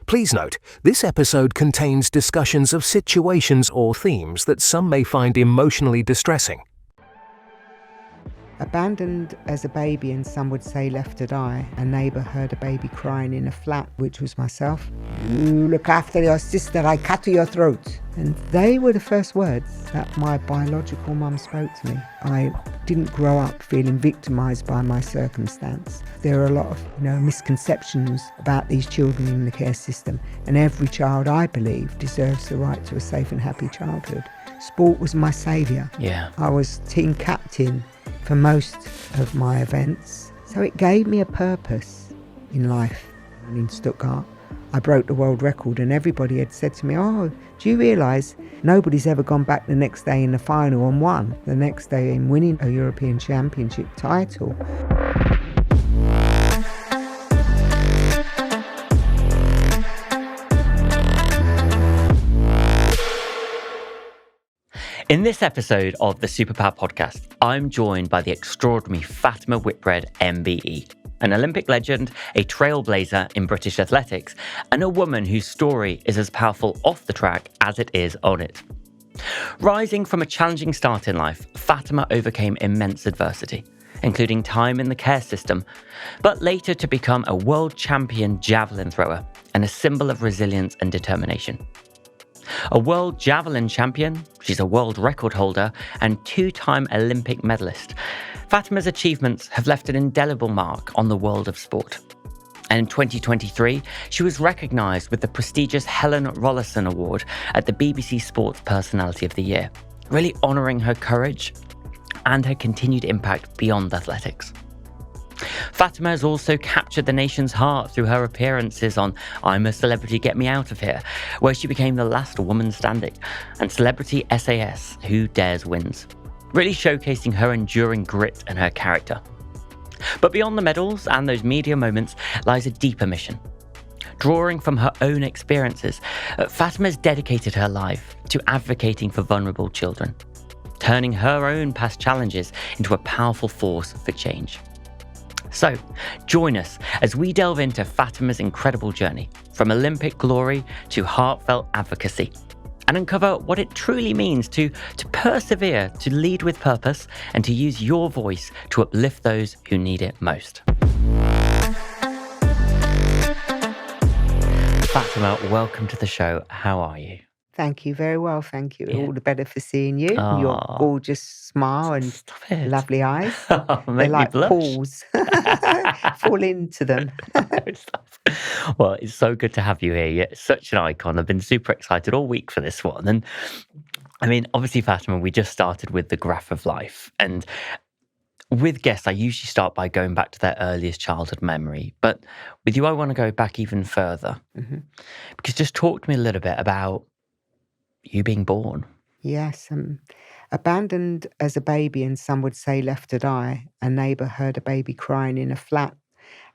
Please note, this episode contains discussions of situations or themes that some may find emotionally distressing. Abandoned as a baby, and some would say left to die. A neighbour heard a baby crying in a flat, which was myself. "You look after your sister, I cut your throat." And they were the first words that my biological mum spoke to me. I didn't grow up feeling victimised by my circumstance. There are a lot of misconceptions about these children in the care system, and every child, I believe, deserves the right to a safe and happy childhood. Sport was my saviour. Yeah. I was team captain for most of my events. So it gave me a purpose in life. And in Stuttgart, I broke the world record, and everybody had said to me, "Oh, do you realise nobody's ever gone back the next day in the final and won the next day in winning a European Championship title?" In this episode of the SuperPower Podcast, I'm joined by the extraordinary Fatima Whitbread MBE, an Olympic legend, a trailblazer in British athletics, and a woman whose story is as powerful off the track as it is on it. Rising from a challenging start in life, Fatima overcame immense adversity, including time in the care system, but later to become a world champion javelin thrower and a symbol of resilience and determination. A world javelin champion, she's a world record holder, and two-time Olympic medalist. Fatima's achievements have left an indelible mark on the world of sport. And in 2023, she was recognised with the prestigious Helen Rollason Award at the BBC Sports Personality of the Year, really honouring her courage and her continued impact beyond athletics. Fatima has also captured the nation's heart through her appearances on I'm a Celebrity, Get Me Out of Here, where she became the last woman standing, and Celebrity SAS, Who Dares Wins, really showcasing her enduring grit and her character. But beyond the medals and those media moments lies a deeper mission. Drawing from her own experiences, Fatima's dedicated her life to advocating for vulnerable children, turning her own past challenges into a powerful force for change. So, join us as we delve into Fatima's incredible journey, from Olympic glory to heartfelt advocacy, and uncover what it truly means to persevere, to lead with purpose, and to use your voice to uplift those who need it most. Fatima, welcome to the show. How are you? Thank you. Very well, thank you. Yeah. All the better for seeing you. Your gorgeous smile and lovely eyes. They're like pools. Fall into them. Well, it's so good to have you here. You're such an icon. I've been super excited all week for this one. And I mean, obviously, Fatima, we just started with the graph of life. And with guests, I usually start by going back to their earliest childhood memory. But with you, I want to go back even further. Mm-hmm. Because just talk to me a little bit about you being born. Yes, abandoned as a baby, and some would say left to die. A neighbour heard a baby crying in a flat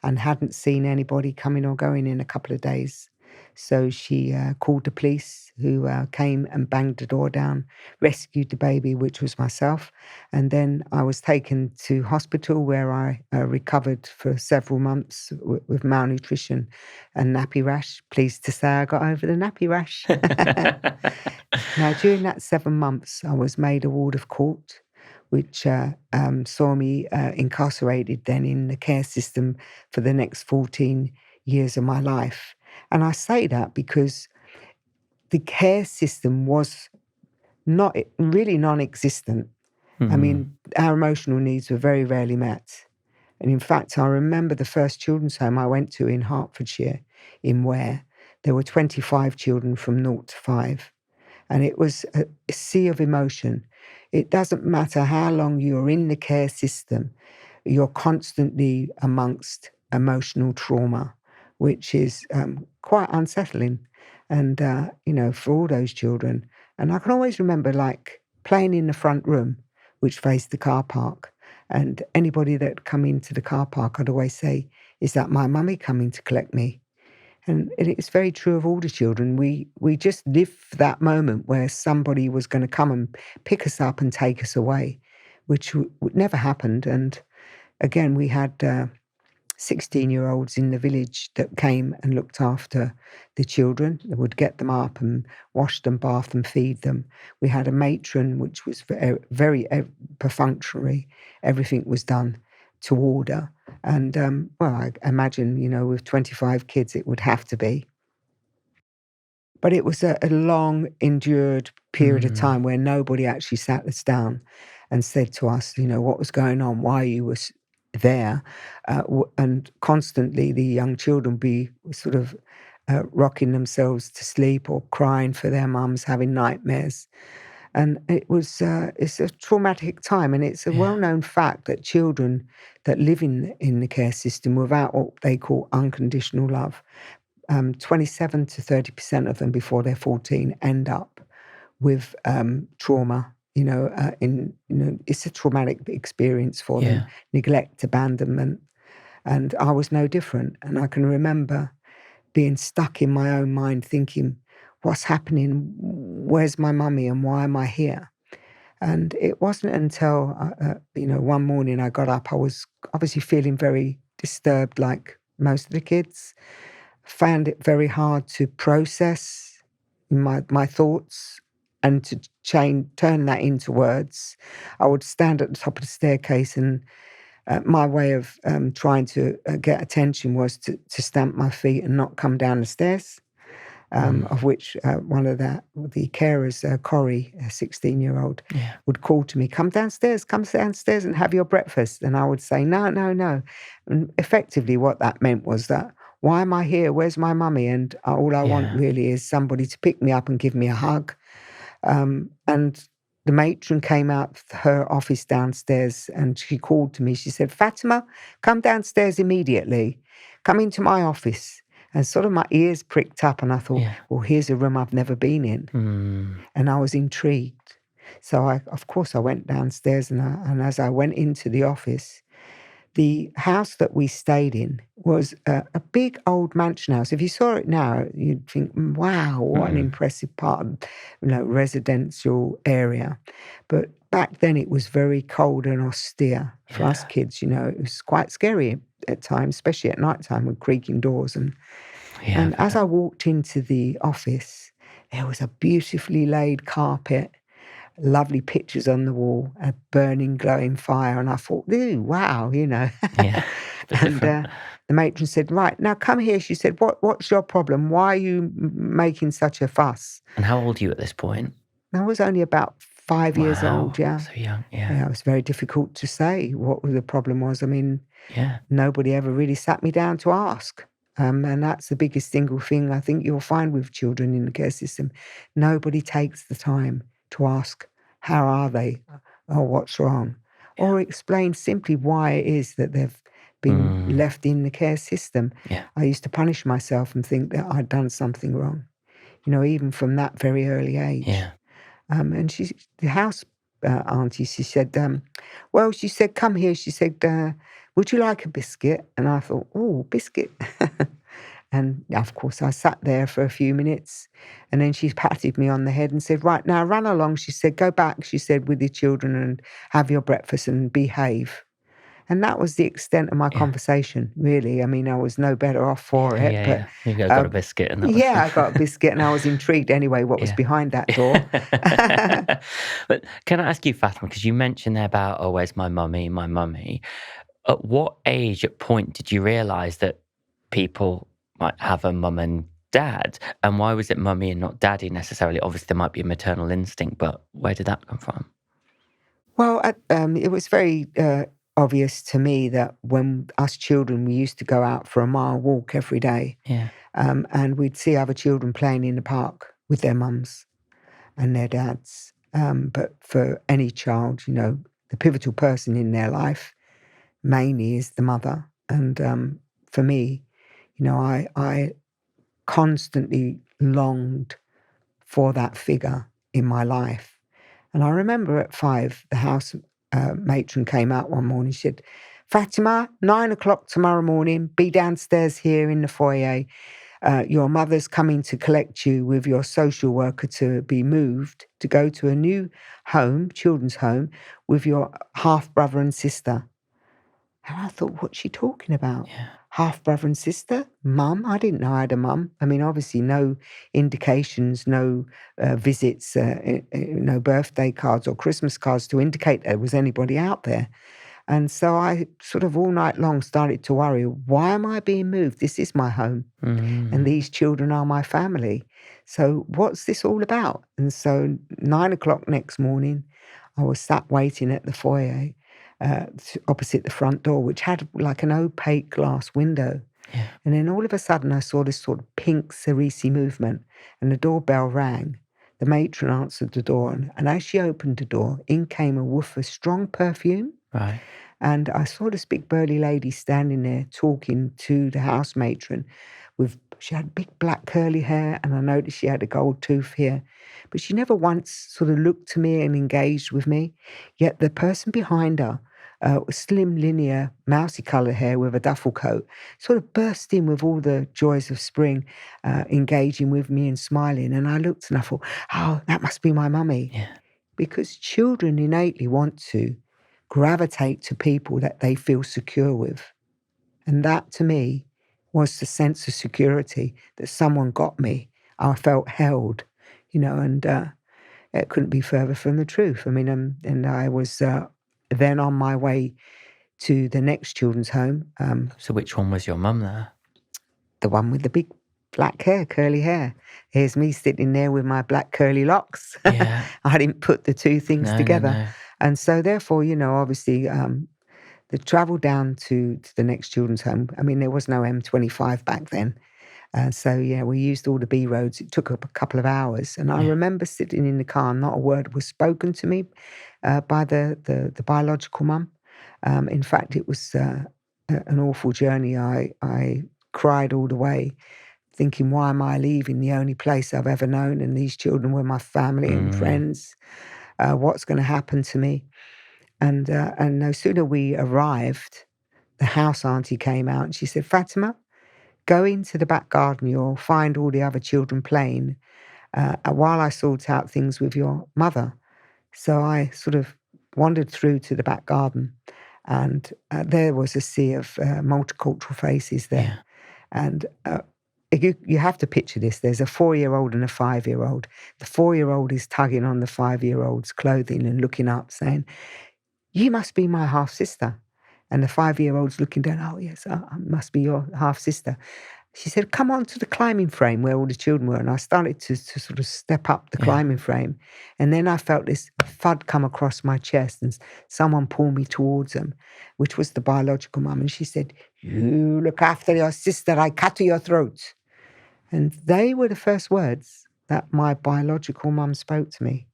and hadn't seen anybody coming or going in a couple of days. So she called the police, who came and banged the door down, rescued the baby, which was myself. And then I was taken to hospital, where I recovered for several months with malnutrition and nappy rash. Pleased to say I got over the nappy rash. Now, during that 7 months, I was made a ward of court, which saw me incarcerated then in the care system for the next 14 years of my life. And I say that because the care system was not really non-existent. Mm-hmm. I mean, our emotional needs were very rarely met. And in fact, I remember the first children's home I went to in Hertfordshire, in Ware. There were 25 children from 0 to 5. And it was a sea of emotion. It doesn't matter how long you're in the care system, you're constantly amongst emotional trauma, which is quite unsettling. And, for all those children. And I can always remember, playing in the front room, which faced the car park. And anybody that come into the car park, I'd always say, "Is that my mummy coming to collect me?" And it's very true of all the children. We just lived for that moment where somebody was going to come and pick us up and take us away, which never happened. And again, we had 16-year-olds in the village that came and looked after the children. They would get them up and wash them, bath them, feed them. We had a matron, which was very perfunctory. Everything was done to order. And, I imagine, with 25 kids, it would have to be. But it was a long, endured period of time where nobody actually sat us down and said to us, what was going on, why you were there. And constantly the young children be sort of rocking themselves to sleep or crying for their mums, having nightmares. And it's a traumatic time. And it's a well-known fact that children that live in the care system without what they call unconditional love, 27 to 30% of them before they're 14 end up with trauma. It's a traumatic experience for them. Neglect, abandonment. And I was no different. And I can remember being stuck in my own mind thinking, what's happening? Where's my mummy and why am I here? And it wasn't until, one morning I got up, I was obviously feeling very disturbed like most of the kids. Found it very hard to process my thoughts and to turn that into words. I would stand at the top of the staircase and my way of trying to get attention was to stamp my feet and not come down the stairs, of which one of the carers, Corrie, a 16-year-old, would call to me, come downstairs and have your breakfast. And I would say, no. And effectively what that meant was that, why am I here? Where's my mummy? And all I want really is somebody to pick me up and give me a hug. And the matron came out of her office downstairs and she called to me. She said, Fatima, come downstairs immediately. Come into my office. And sort of my ears pricked up and I thought, well, here's a room I've never been in. And I was intrigued. So of course I went downstairs and as I went into the office, the house that we stayed in was a big old mansion house. If you saw it now, you'd think, wow, what an impressive part of, residential area. But back then it was very cold and austere for us kids. It was quite scary at times, especially at night time with creaking doors. And as I walked into the office, there was a beautifully laid carpet, lovely pictures on the wall, a burning, glowing fire. And I thought, ooh, wow, And the matron said, right, now come here. She said, what's your problem? Why are you making such a fuss? And how old are you at this point? I was only about 5 years old, So young, It was very difficult to say what the problem was. I mean, nobody ever really sat me down to ask. And that's the biggest single thing I think you'll find with children in the care system. Nobody takes the time to ask, how are they, or what's wrong, or explain simply why it is that they've been left in the care system. I used to punish myself and think that I'd done something wrong, even from that very early age. And the house auntie, she said, come here. She said, would you like a biscuit? And I thought, oh, biscuit. And of course, I sat there for a few minutes and then she patted me on the head and said, right, now run along. She said, go back, she said, with your children and have your breakfast and behave. And that was the extent of my conversation, really. I mean, I was no better off for it. But you got a biscuit. And that was I got a biscuit and I was intrigued anyway what was behind that door. But can I ask you, Fatima, because you mentioned there about, oh, where's my mummy? At what age, at point, did you realise that people might have a mum and dad? And why was it mummy and not daddy necessarily? Obviously, there might be a maternal instinct, but where did that come from? Well, it was very obvious to me that when us children, we used to go out for a mile walk every day. And we'd see other children playing in the park with their mums and their dads. But for any child, the pivotal person in their life mainly is the mother. And for me, I constantly longed for that figure in my life. And I remember at 5, the house matron came out one morning. She said, Fatima, 9:00 tomorrow morning, be downstairs here in the foyer. Your mother's coming to collect you with your social worker to be moved to go to a new home, children's home, with your half brother and sister. And I thought, what's she talking about? Yeah. Half brother and sister? Mum? I didn't know I had a mum. I mean, obviously, no indications, no visits, no birthday cards or Christmas cards to indicate there was anybody out there. And so I sort of all night long started to worry, why am I being moved? This is my home. And these children are my family. So what's this all about? And so 9 o'clock next morning, I was sat waiting at the foyer opposite the front door, which had like an opaque glass window. Yeah. And then all of a sudden, I saw this sort of pink cerisi movement, and the doorbell rang. The matron answered the door, and as she opened the door, in came a whiff of strong perfume. Right. And I saw this big burly lady standing there talking to the house matron. She had big black curly hair, and I noticed she had a gold tooth here. But she never once sort of looked to me and engaged with me. Yet the person behind her, slim, linear, mousy coloured hair with a duffel coat, sort of burst in with all the joys of spring, engaging with me and smiling. And I looked and I thought, oh, that must be my mummy. Yeah. Because children innately want to gravitate to people that they feel secure with. And that, to me, was the sense of security that someone got me. I felt held, and it couldn't be further from the truth. I mean, and I was then on my way to the next children's home. So which one was your mum there? The one with the big black hair, curly hair. Here's me sitting there with my black curly locks. Yeah. I didn't put the two things together. No. And so therefore, obviously, the travel down to the next children's home, I mean, there was no M25 back then. So, we used all the B roads. It took up a couple of hours. And I remember sitting in the car, and not a word was spoken to me by the biological mum. In fact, it was an awful journey. I cried all the way, thinking, why am I leaving the only place I've ever known? And these children were my family and friends. What's going to happen to me? And no sooner we arrived, the house auntie came out and she said, Fatima, go into the back garden. You'll find all the other children playing while I sort out things with your mother. So I sort of wandered through to the back garden, and there was a sea of multicultural faces there. Yeah. And you have to picture this. There's a 4-year-old and a 5-year-old. The 4-year-old is tugging on the 5-year-old's clothing and looking up, saying, you must be my half-sister. And the 5-year-old's looking down, oh, yes, I must be your half-sister. She said, come on to the climbing frame where all the children were. And I started to sort of step up the climbing frame. And then I felt this thud come across my chest and someone pull me towards them, which was the biological mum. And she said, you look after your sister, I cut your throat. And they were the first words that my biological mum spoke to me.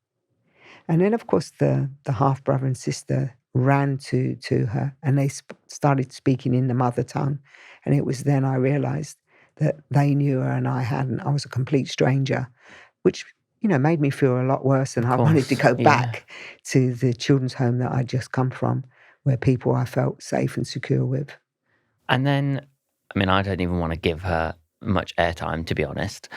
And then, of course, the half-brother and sister ran to her, and they started speaking in the mother tongue. And it was then I realised that they knew her and I hadn't. I was a complete stranger, which, made me feel a lot worse. And I wanted to go back to the children's home that I'd just come from, where people I felt safe and secure with. And then, I mean, I don't even want to give her much airtime, to be honest,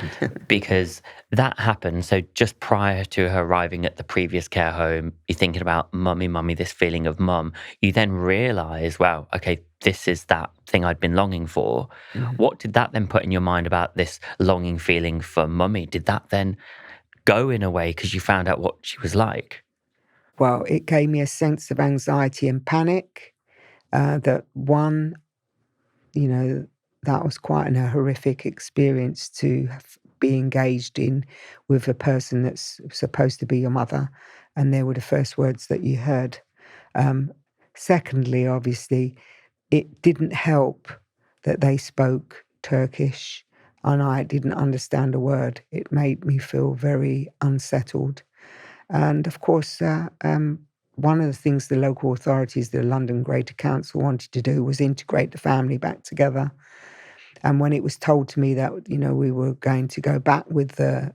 because that happened. So just prior to her arriving at the previous care home, you're thinking about mummy, this feeling of mum. You then realise, wow, okay, this is that thing I'd been longing for. Mm-hmm. What did that then put in your mind about this longing feeling for mummy? Did that then go in a way because you found out what she was like? Well, it gave me a sense of anxiety and panic. That one, that was quite a horrific experience to be engaged in with a person that's supposed to be your mother. And they were the first words that you heard. Secondly, obviously, it didn't help that they spoke Turkish and I didn't understand a word. It made me feel very unsettled. And of course, one of the things the local authorities, the London Greater Council, wanted to do was integrate the family back together. And when it was told to me that, we were going to go back with the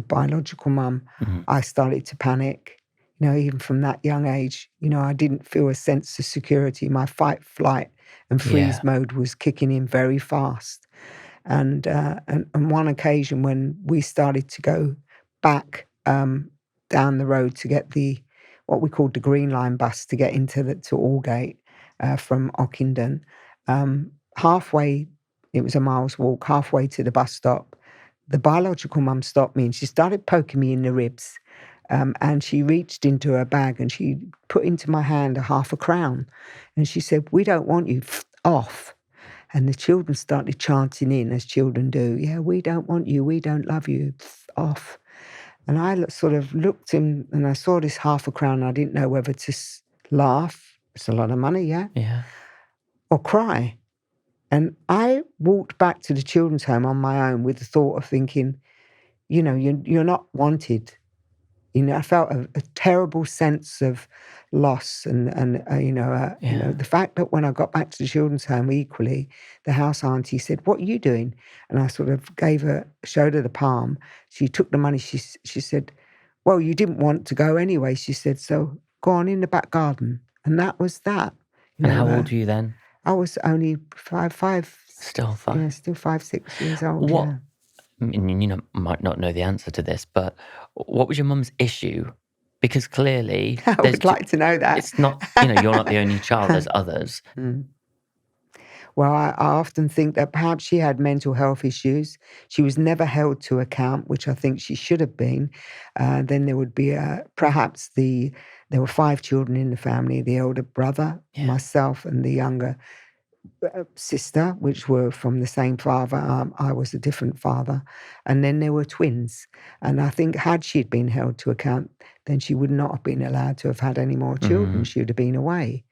biological mum, I started to panic. Even from that young age, I didn't feel a sense of security. My fight, flight and freeze mode was kicking in very fast. And on one occasion when we started to go back down the road to get what we called the Green Line bus to get to Aldgate, from Ockenden. Halfway, it was a mile's walk, halfway to the bus stop, the biological mum stopped me and she started poking me in the ribs. And she reached into her bag and she put into my hand a half a crown. And she said, "We don't want you, off." And the children started chanting in, as children do. "Yeah, we don't want you. We don't love you. Off." And I sort of looked in and I saw this half a crown. I didn't know whether to laugh. It's a lot of money, yeah? Yeah. Or cry. And I walked back to the children's home on my own with the thought of thinking, you're not wanted. I felt a terrible sense of loss and the fact that when I got back to the children's home, equally, the house auntie said, "What are you doing?" And I sort of showed her the palm. She took the money. She said, "Well, you didn't want to go anyway." She said, "So go on in the back garden." And that was that. And how old were you then? I was only five. Still 5. Yeah, still 5, 6 years old. What? Yeah. I mean, you might not know the answer to this, but what was your mum's issue? Because clearly, I would like to know that. It's not, you're not the only child. There's others. Mm. Well, I often think that perhaps she had mental health issues. She was never held to account, which I think she should have been. Then there would be there were 5 children in the family, the elder brother, myself, and the younger sister, which were from the same father. I was a different father. And then there were twins. And I think had she been held to account, then she would not have been allowed to have had any more children. She would have been away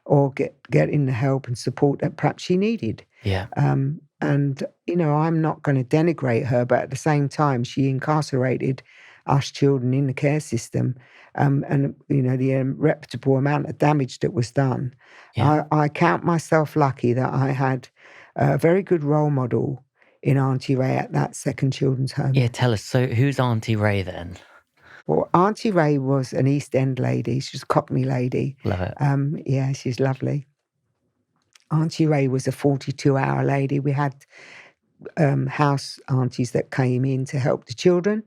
or getting the help and support that perhaps she needed. Yeah. And, I'm not going to denigrate her, but at the same time, she incarcerated us children in the care system. And the irreparable amount of damage that was done. Yeah. I count myself lucky that I had a very good role model in Auntie Ray at that second children's home. Yeah, tell us. So who's Auntie Ray then? Well, Auntie Ray was an East End lady. She was a Cockney lady. Love it. Yeah, she's lovely. Auntie Ray was a 42-hour lady. We had house aunties that came in to help the children.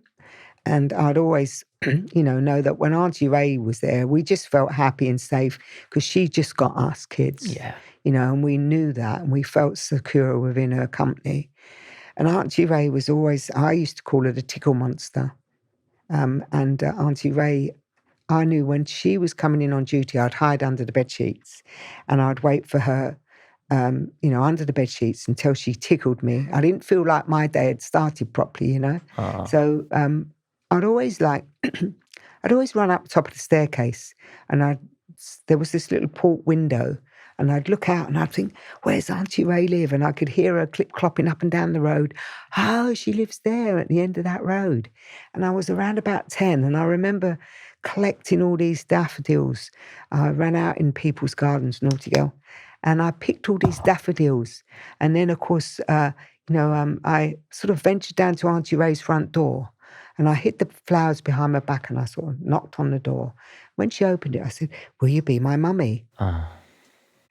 And I'd always, know that when Auntie Ray was there, we just felt happy and safe because she just got us kids. Yeah. And we knew that and we felt secure within her company. And Auntie Ray was always, I used to call her the tickle monster. And Auntie Ray, I knew when she was coming in on duty, I'd hide under the bed sheets and I'd wait for her, under the bed sheets until she tickled me. I didn't feel like my day had started properly, So I'd always run up the top of the staircase and there was this little port window and I'd look out and I'd think, "Where's Auntie Ray live?" And I could hear her clip-clopping up and down the road. "Oh, she lives there at the end of that road." And I was around about 10 and I remember collecting all these daffodils. I ran out in people's gardens, naughty girl, and I picked all these daffodils. And then, of course, I sort of ventured down to Auntie Ray's front door. And I hid the flowers behind my back and I sort of knocked on the door. When she opened it, I said, "Will you be my mummy?"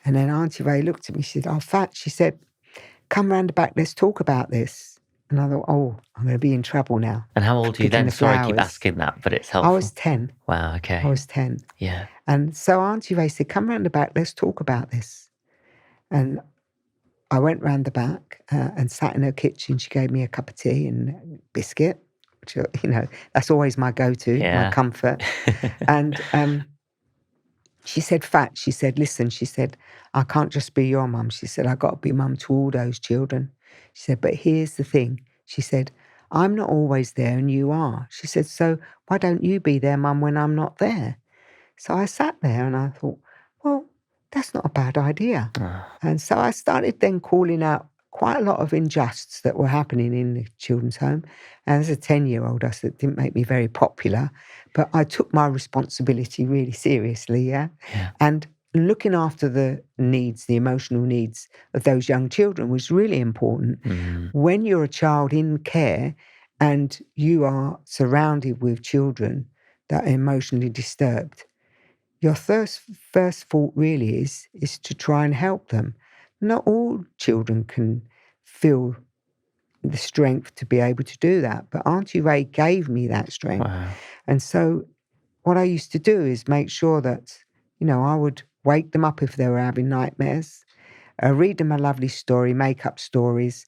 And then Auntie Ray looked at me. She said, "Oh, Fat," she said, "come round the back, let's talk about this." And I thought, I'm going to be in trouble now. And how old are you then? Sorry, I keep asking that, but it's helpful. I was 10. Wow, okay. I was 10. Yeah. And so Auntie Ray said, "Come round the back, let's talk about this." And I went round the back and sat in her kitchen. She gave me a cup of tea and a biscuit. Which, that's always my go-to, my comfort. And she said, "Fat," she said, "listen," she said, "I can't just be your mum." She said, "I got to be mum to all those children." She said, "But here's the thing." She said, "I'm not always there and you are." She said, "So why don't you be there, mum, when I'm not there?" So I sat there and I thought, well, that's not a bad idea. And so I started then calling out quite a lot of injustices that were happening in the children's home. And as a 10-year-old, I said, it didn't make me very popular, but I took my responsibility really seriously, yeah? And looking after the needs, the emotional needs of those young children was really important. When you're a child in care and you are surrounded with children that are emotionally disturbed, your first thought really is to try and help them. Not all children can feel the strength to be able to do that, but Auntie Ray gave me that strength. Wow. And so what I used to do is make sure that, I would wake them up if they were having nightmares, read them a lovely story, make up stories,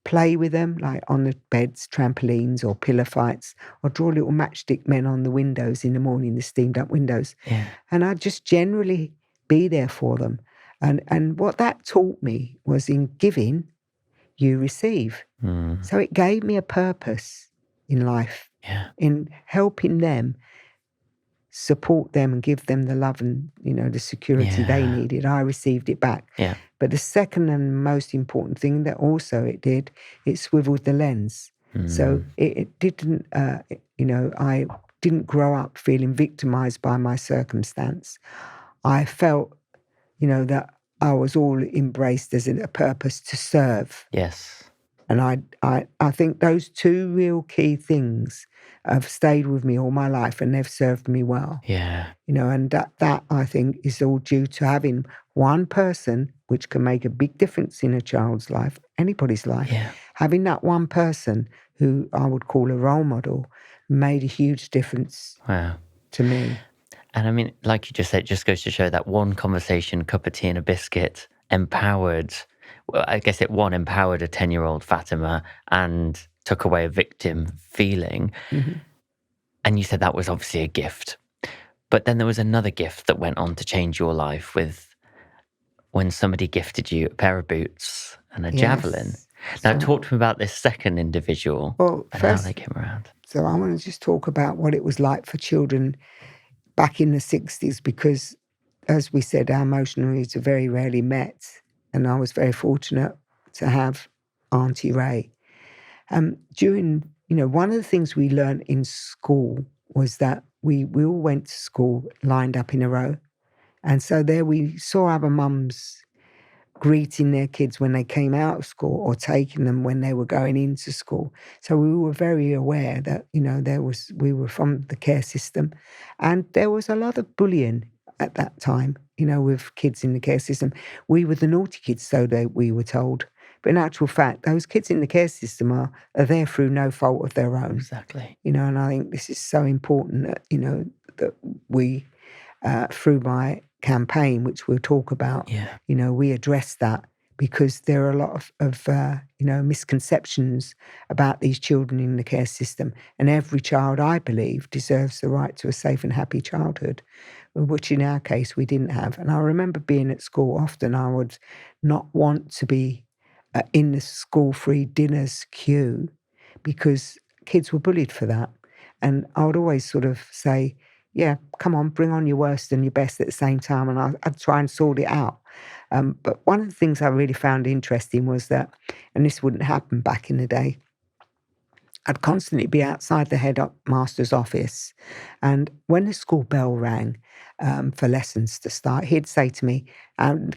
play with them, like on the beds, trampolines or pillow fights, or draw little matchstick men on the windows in the morning, the steamed up windows. Yeah. And I'd just generally be there for them. And what that taught me was in giving, you receive. So it gave me a purpose in life, in helping them, support them and give them the love and, the security they needed. I received it back. Yeah. But the second and most important thing that also it did, it swiveled the lens. So it didn't, I didn't grow up feeling victimized by my circumstance. I felt, that I was all embraced as a purpose to serve. Yes. And I think those two real key things have stayed with me all my life, and they've served me well. Yeah. And that I think is all due to having one person, which can make a big difference in a child's life, anybody's life. Yeah. Having that one person who I would call a role model made a huge difference to me. And I mean, like you just said, it just goes to show that one conversation, cup of tea and a biscuit, empowered, well, I guess it empowered a 10-year-old Fatima and took away a victim feeling. And you said that was obviously a gift. But then there was another gift that went on to change your life with when somebody gifted you a pair of boots and a javelin. Now, talk to me about this second individual and how they came around. So I want to just talk about what it was like for children back in the 60s, because, as we said, our emotional needs are very rarely met. And I was very fortunate to have Auntie Ray. During, one of the things we learned in school was that we all went to school lined up in a row. And so there we saw other mums greeting their kids when they came out of school or taking them when they were going into school. So we were very aware that, we were from the care system, and there was a lot of bullying at that time, with kids in the care system. We were the naughty kids, so we were told. But in actual fact, those kids in the care system are there through no fault of their own. Exactly. And I think this is so important that, that we, through my campaign, which we'll talk about, we address that, because there are a lot of misconceptions about these children in the care system. And every child, I believe, deserves the right to a safe and happy childhood, which in our case we didn't have. And I remember being at school, often I would not want to be in the school-free dinners queue because kids were bullied for that. And I would always sort of say, yeah, come on, bring on your worst and your best at the same time, and I'd try and sort it out. But one of the things I really found interesting was that, and this wouldn't happen back in the day, I'd constantly be outside the headmaster's office, and when the school bell rang for lessons to start, he'd say to me,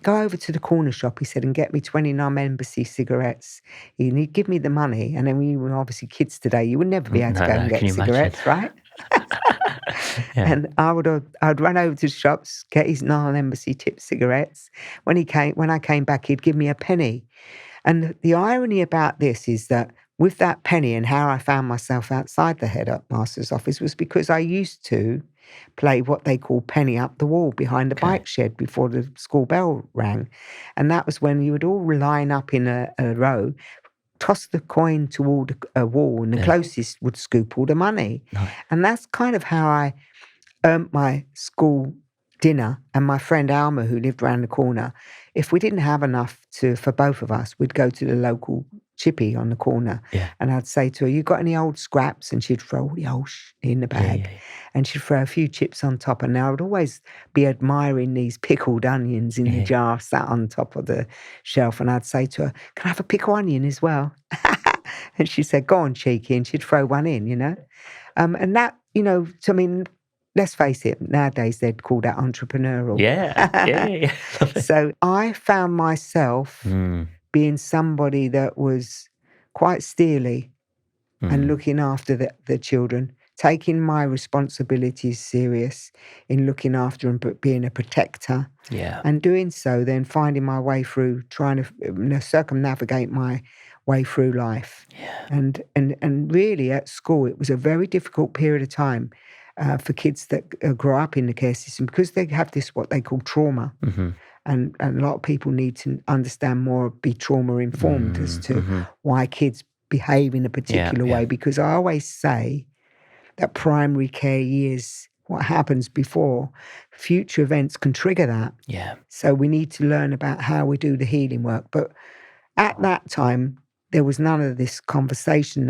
go over to the corner shop, he said, and get me 20 non-embassy cigarettes. He'd give me the money, and then we were obviously kids today, you would never be able to go and get cigarettes, right? And I'd run over to the shops, get his non-embassy tip cigarettes. When I came back, he'd give me a penny. And the irony about this is that with that penny and how I found myself outside the headmaster's office was because I used to play what they call penny up the wall behind the bike shed before the school bell rang. And that was when you would all line up in a row, toss the coin toward a wall, and the closest would scoop all the money. Nice. And that's kind of how I earned my school dinner. And my friend Alma, who lived around the corner, if we didn't have enough for both of us, we'd go to the local chippy on the corner. Yeah. And I'd say to her, you got any old scraps? And she'd throw all the old in the bag. Yeah. And she'd throw a few chips on top. And I would always be admiring these pickled onions in the jar sat on top of the shelf. And I'd say to her, can I have a pickled onion as well? And she said, go on, cheeky. And she'd throw one in, And that, to me, let's face it, nowadays they'd call that entrepreneurial. Yeah. So I found myself being somebody that was quite steely and looking after the children, taking my responsibilities serious in looking after and being a protector. Yeah. And doing so, then finding my way through, trying to circumnavigate my way through life. Yeah. And really at school, it was a very difficult period of time. for kids that grow up in the care system, because they have this, what they call trauma. Mm-hmm. And a lot of people need to understand more, be trauma informed as to why kids behave in a particular way. Because I always say that primary care years, what happens before, future events can trigger that. Yeah. So we need to learn about how we do the healing work. But at that time, there was none of this conversation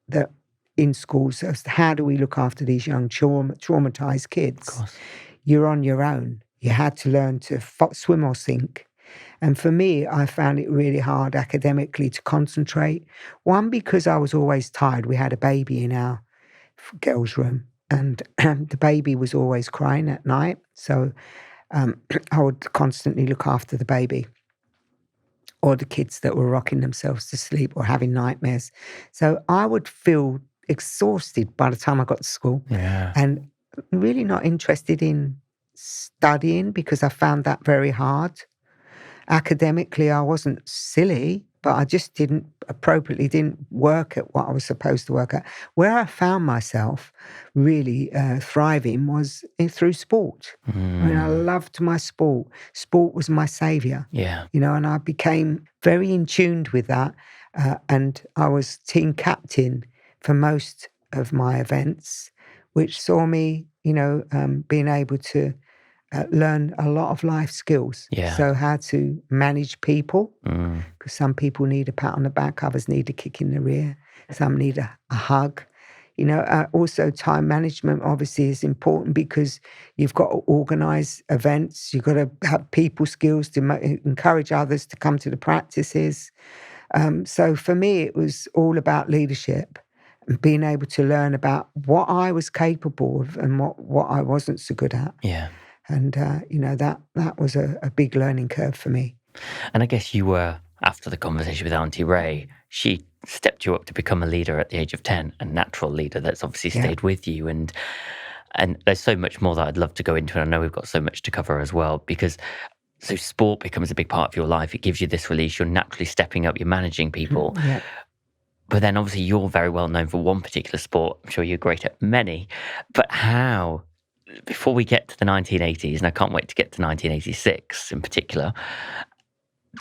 that in schools as to how do we look after these young traumatized kids. Of course. You're on your own. You had to learn to swim or sink. And for me, I found it really hard academically to concentrate. One, because I was always tired. We had a baby in our girls' room, and the baby was always crying at night. So I would constantly look after the baby or the kids that were rocking themselves to sleep or having nightmares. So I would feel exhausted by the time I got to school, and really not interested in studying because I found that very hard. Academically, I wasn't silly, but I just didn't work at what I was supposed to work at. Where I found myself really thriving was through sport. I mean, I loved my sport. Sport was my saviour. Yeah. And I became very in tune with that. And I was team captain for most of my events, which saw me, being able to learn a lot of life skills. Yeah. So how to manage people, because some people need a pat on the back, others need a kick in the rear, some need a hug. Also time management obviously is important because you've got to organise events, you've got to have people skills to encourage others to come to the practices. So for me, it was all about leadership and being able to learn about what I was capable of and what I wasn't so good at. Yeah. And, that was a big learning curve for me. And I guess you were, after the conversation with Auntie Ray, she stepped you up to become a leader at the age of 10, a natural leader that's obviously stayed with you. And there's so much more that I'd love to go into. And I know we've got so much to cover as well, because so sport becomes a big part of your life. It gives you this release. You're naturally stepping up. You're managing people. Yeah. But then obviously you're very well known for one particular sport. I'm sure you're great at many. But how... Before we get to the 1980s, and I can't wait to get to 1986 in particular,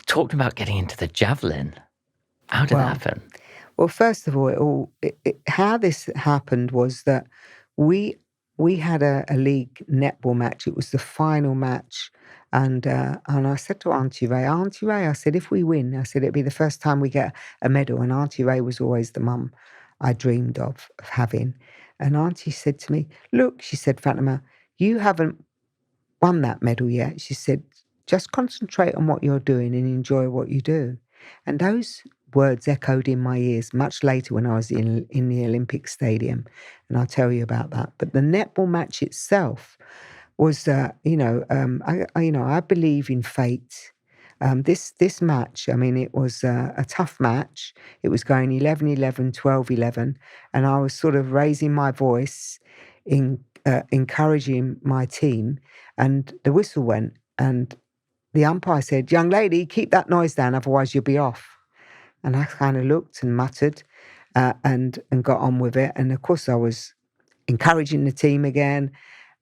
talking about getting into the Javelin. How did that happen? Well, first of all, how this happened was that we had a league netball match. It was the final match. And I said to Auntie Ray, I said, if we win, I said, it'd be the first time we get a medal. And Auntie Ray was always the mum I dreamed of having. And Auntie said to me, look, she said, Fatima, you haven't won that medal yet. She said, just concentrate on what you're doing and enjoy what you do. And those words echoed in my ears much later when I was in the Olympic Stadium. And I'll tell you about that. But the netball match itself was, I believe in fate. This match, I mean, it was a tough match. It was going 11-11, 12-11, and I was sort of raising my voice in encouraging my team, and the whistle went, and the umpire said, young lady, keep that noise down, otherwise you'll be off. And I kind of looked and muttered and got on with it. And of course I was encouraging the team again.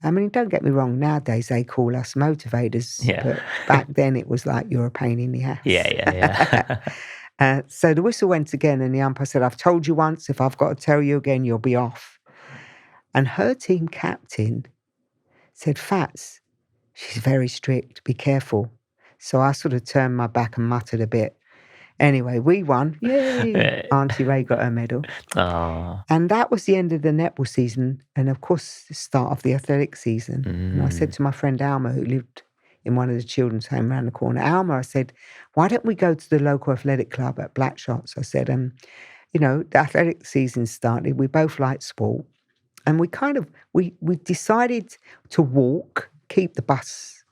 I mean, don't get me wrong, nowadays they call us motivators, but back then it was like, you're a pain in the ass. Yeah. So the whistle went again, and the umpire said, I've told you once, if I've got to tell you again, you'll be off. And her team captain said, Fats, she's very strict, be careful. So I sort of turned my back and muttered a bit. Anyway, we won. Yay! Auntie Ray got her medal. Oh. And that was the end of the netball season, and of course, the start of the athletic season. And I said to my friend Alma, who lived in one of the children's home around the corner, Alma, I said, why don't we go to the local athletic club at Blackshots? I said, the athletic season started. We both like sport. And we decided to walk, keep the bus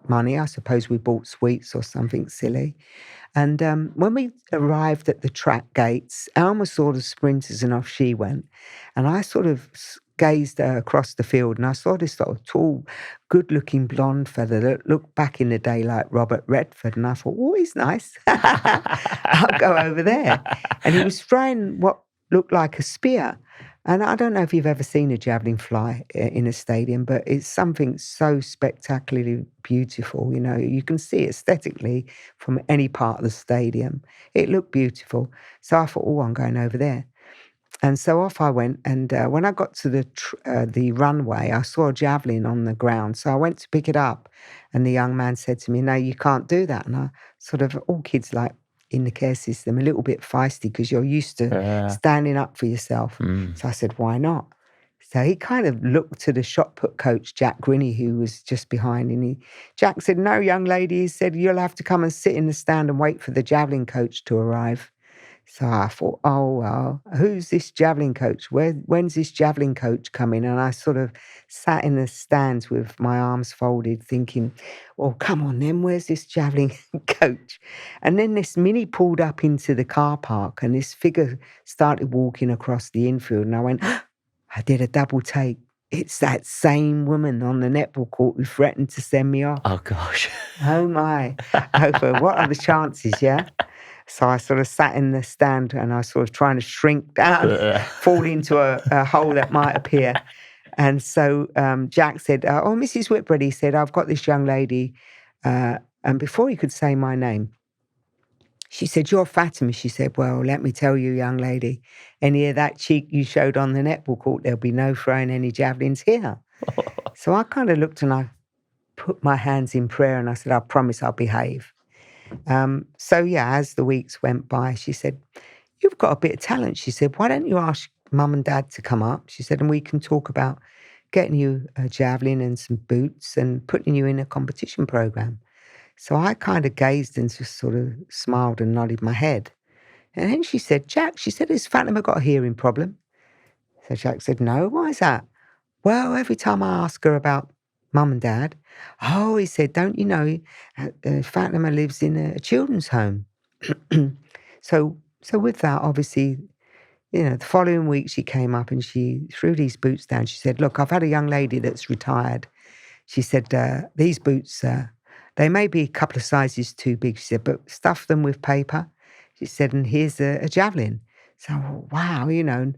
money. I suppose we bought sweets or something silly. And when we arrived at the track gates, Alma saw the sprinters and off she went. And I sort of gazed across the field, and I saw this sort of tall, good-looking blonde fella that looked back in the day like Robert Redford. And I thought, oh, he's nice. I'll go over there. And he was throwing what looked like a spear. And I don't know if you've ever seen a javelin fly in a stadium, but it's something so spectacularly beautiful. You know, you can see it aesthetically from any part of the stadium. It looked beautiful. So I thought, oh, I'm going over there. And so off I went. And when I got to the runway, I saw a javelin on the ground. So I went to pick it up. And the young man said to me, no, you can't do that. And I sort of, all kids like in the care system, a little bit feisty because you're used to standing up for yourself. So I said, why not? So he kind of looked to the shot put coach, Jack Grinney, who was just behind. And Jack said, no, young lady, he said, you'll have to come and sit in the stand and wait for the javelin coach to arrive. So I thought, oh, well, who's this javelin coach? When's this javelin coach coming? And I sort of sat in the stands with my arms folded thinking, oh, come on then, where's this javelin coach? And then this Mini pulled up into the car park and this figure started walking across the infield. And I went, I did a double take. It's that same woman on the netball court who threatened to send me off. Oh, gosh. Oh, my. What are the chances, yeah? So I sort of sat in the stand and I was sort of trying to shrink down, fall into a hole that might appear. And so Jack said, oh, Mrs. Whitbread, he said, I've got this young lady. And before he could say my name, she said, you're Fatima. She said, well, let me tell you, young lady, any of that cheek you showed on the netball court, there'll be no throwing any javelins here. So I kind of looked and I put my hands in prayer and I said, I promise I'll behave. So yeah, as the weeks went by, she said, you've got a bit of talent. She said, why don't you ask mum and dad to come up? She said, and we can talk about getting you a javelin and some boots and putting you in a competition program. So I kind of gazed and just sort of smiled and nodded my head. And then she said, Jack, she said, has Fatima got a hearing problem? So Jack said, no, why is that? Well, every time I ask her about mum and dad, oh, he said, don't you know, Fatima lives in a children's home. So with that, obviously, you know, the following week she came up and she threw these boots down. She said, look, I've had a young lady that's retired. She said, these boots, they may be a couple of sizes too big, she said, but stuff them with paper. She said, and here's a javelin. So, wow, you know,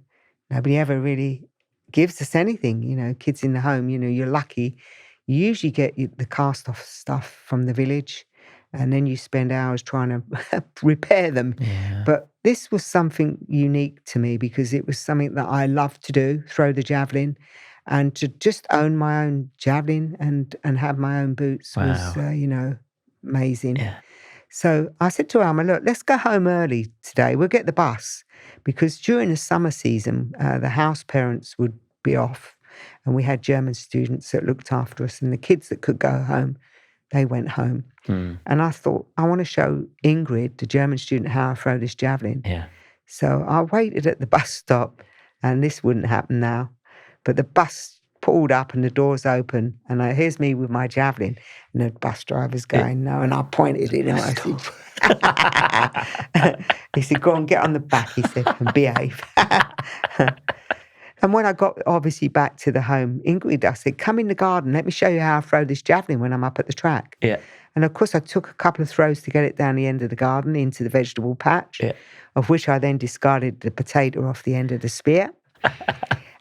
nobody ever really gives us anything, you know, kids in the home, you know, you're lucky. You usually get the cast off stuff from the village and then you spend hours trying to repair them. Yeah. But this was something unique to me because it was something that I love to do, throw the javelin, and to just own my own javelin and have my own boots was, you know, amazing. Yeah. So I said to Alma, look, let's go home early today. We'll get the bus because during the summer season, the house parents would be off and we had German students that looked after us and the kids that could go home, they went home. And I thought, I want to show Ingrid, the German student, how I throw this javelin. Yeah. So I waited at the bus stop and this wouldn't happen now. But the bus pulled up and the doors open and here's me with my javelin and the bus driver's going, no, and I pointed it and I said, he said, go on, get on the back, he said, and behave. And when I got obviously back to the home, Ingrid, I said, come in the garden, let me show you how I throw this javelin when I'm up at the track. Yeah. And of course I took a couple of throws to get it down the end of the garden into the vegetable patch, of which I then discarded the potato off the end of the spear.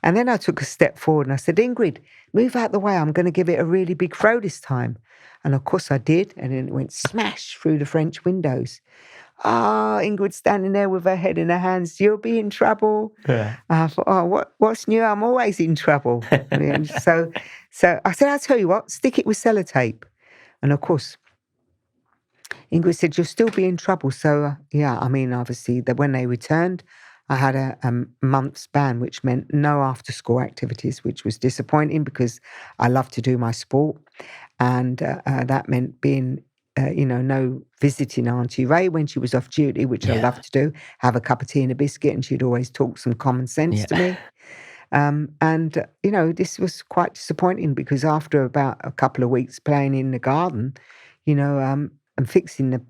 And then I took a step forward and I said, Ingrid, move out the way. I'm going to give it a really big throw this time. And of course I did. And then it went smash through the French windows. Ingrid standing there with her head in her hands. You'll be in trouble. Yeah. I thought, what's new? I'm always in trouble. So I said, I'll tell you what, stick it with sellotape. And of course, Ingrid said, you'll still be in trouble. So, yeah, I mean, obviously, when they returned, I had a month's ban, which meant no after-school activities, which was disappointing because I love to do my sport. And that meant being, no visiting Auntie Ray when she was off duty, which I loved to do, have a cup of tea and a biscuit, and she'd always talk some common sense to me. This was quite disappointing because after about a couple of weeks playing in the garden, and fixing the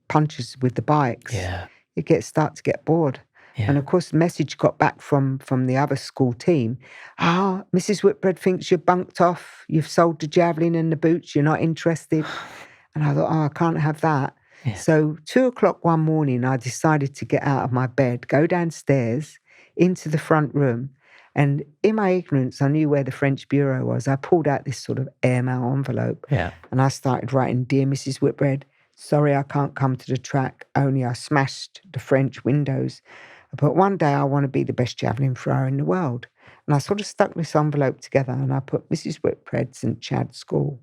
punches with the bikes, it start to get bored. Yeah. And of course, the message got back from the other school team. Mrs. Whitbread thinks you're bunked off. You've sold the javelin and the boots. You're not interested. And I thought, I can't have that. Yeah. So 2:00 one morning, I decided to get out of my bed, go downstairs, into the front room. And in my ignorance, I knew where the French bureau was. I pulled out this sort of airmail envelope and I started writing, "Dear Mrs. Whitbread, sorry I can't come to the track, only I smashed the French windows. But one day I want to be the best javelin thrower in the world." And I sort of stuck this envelope together and I put Mrs. Whitbread, St. Chad School.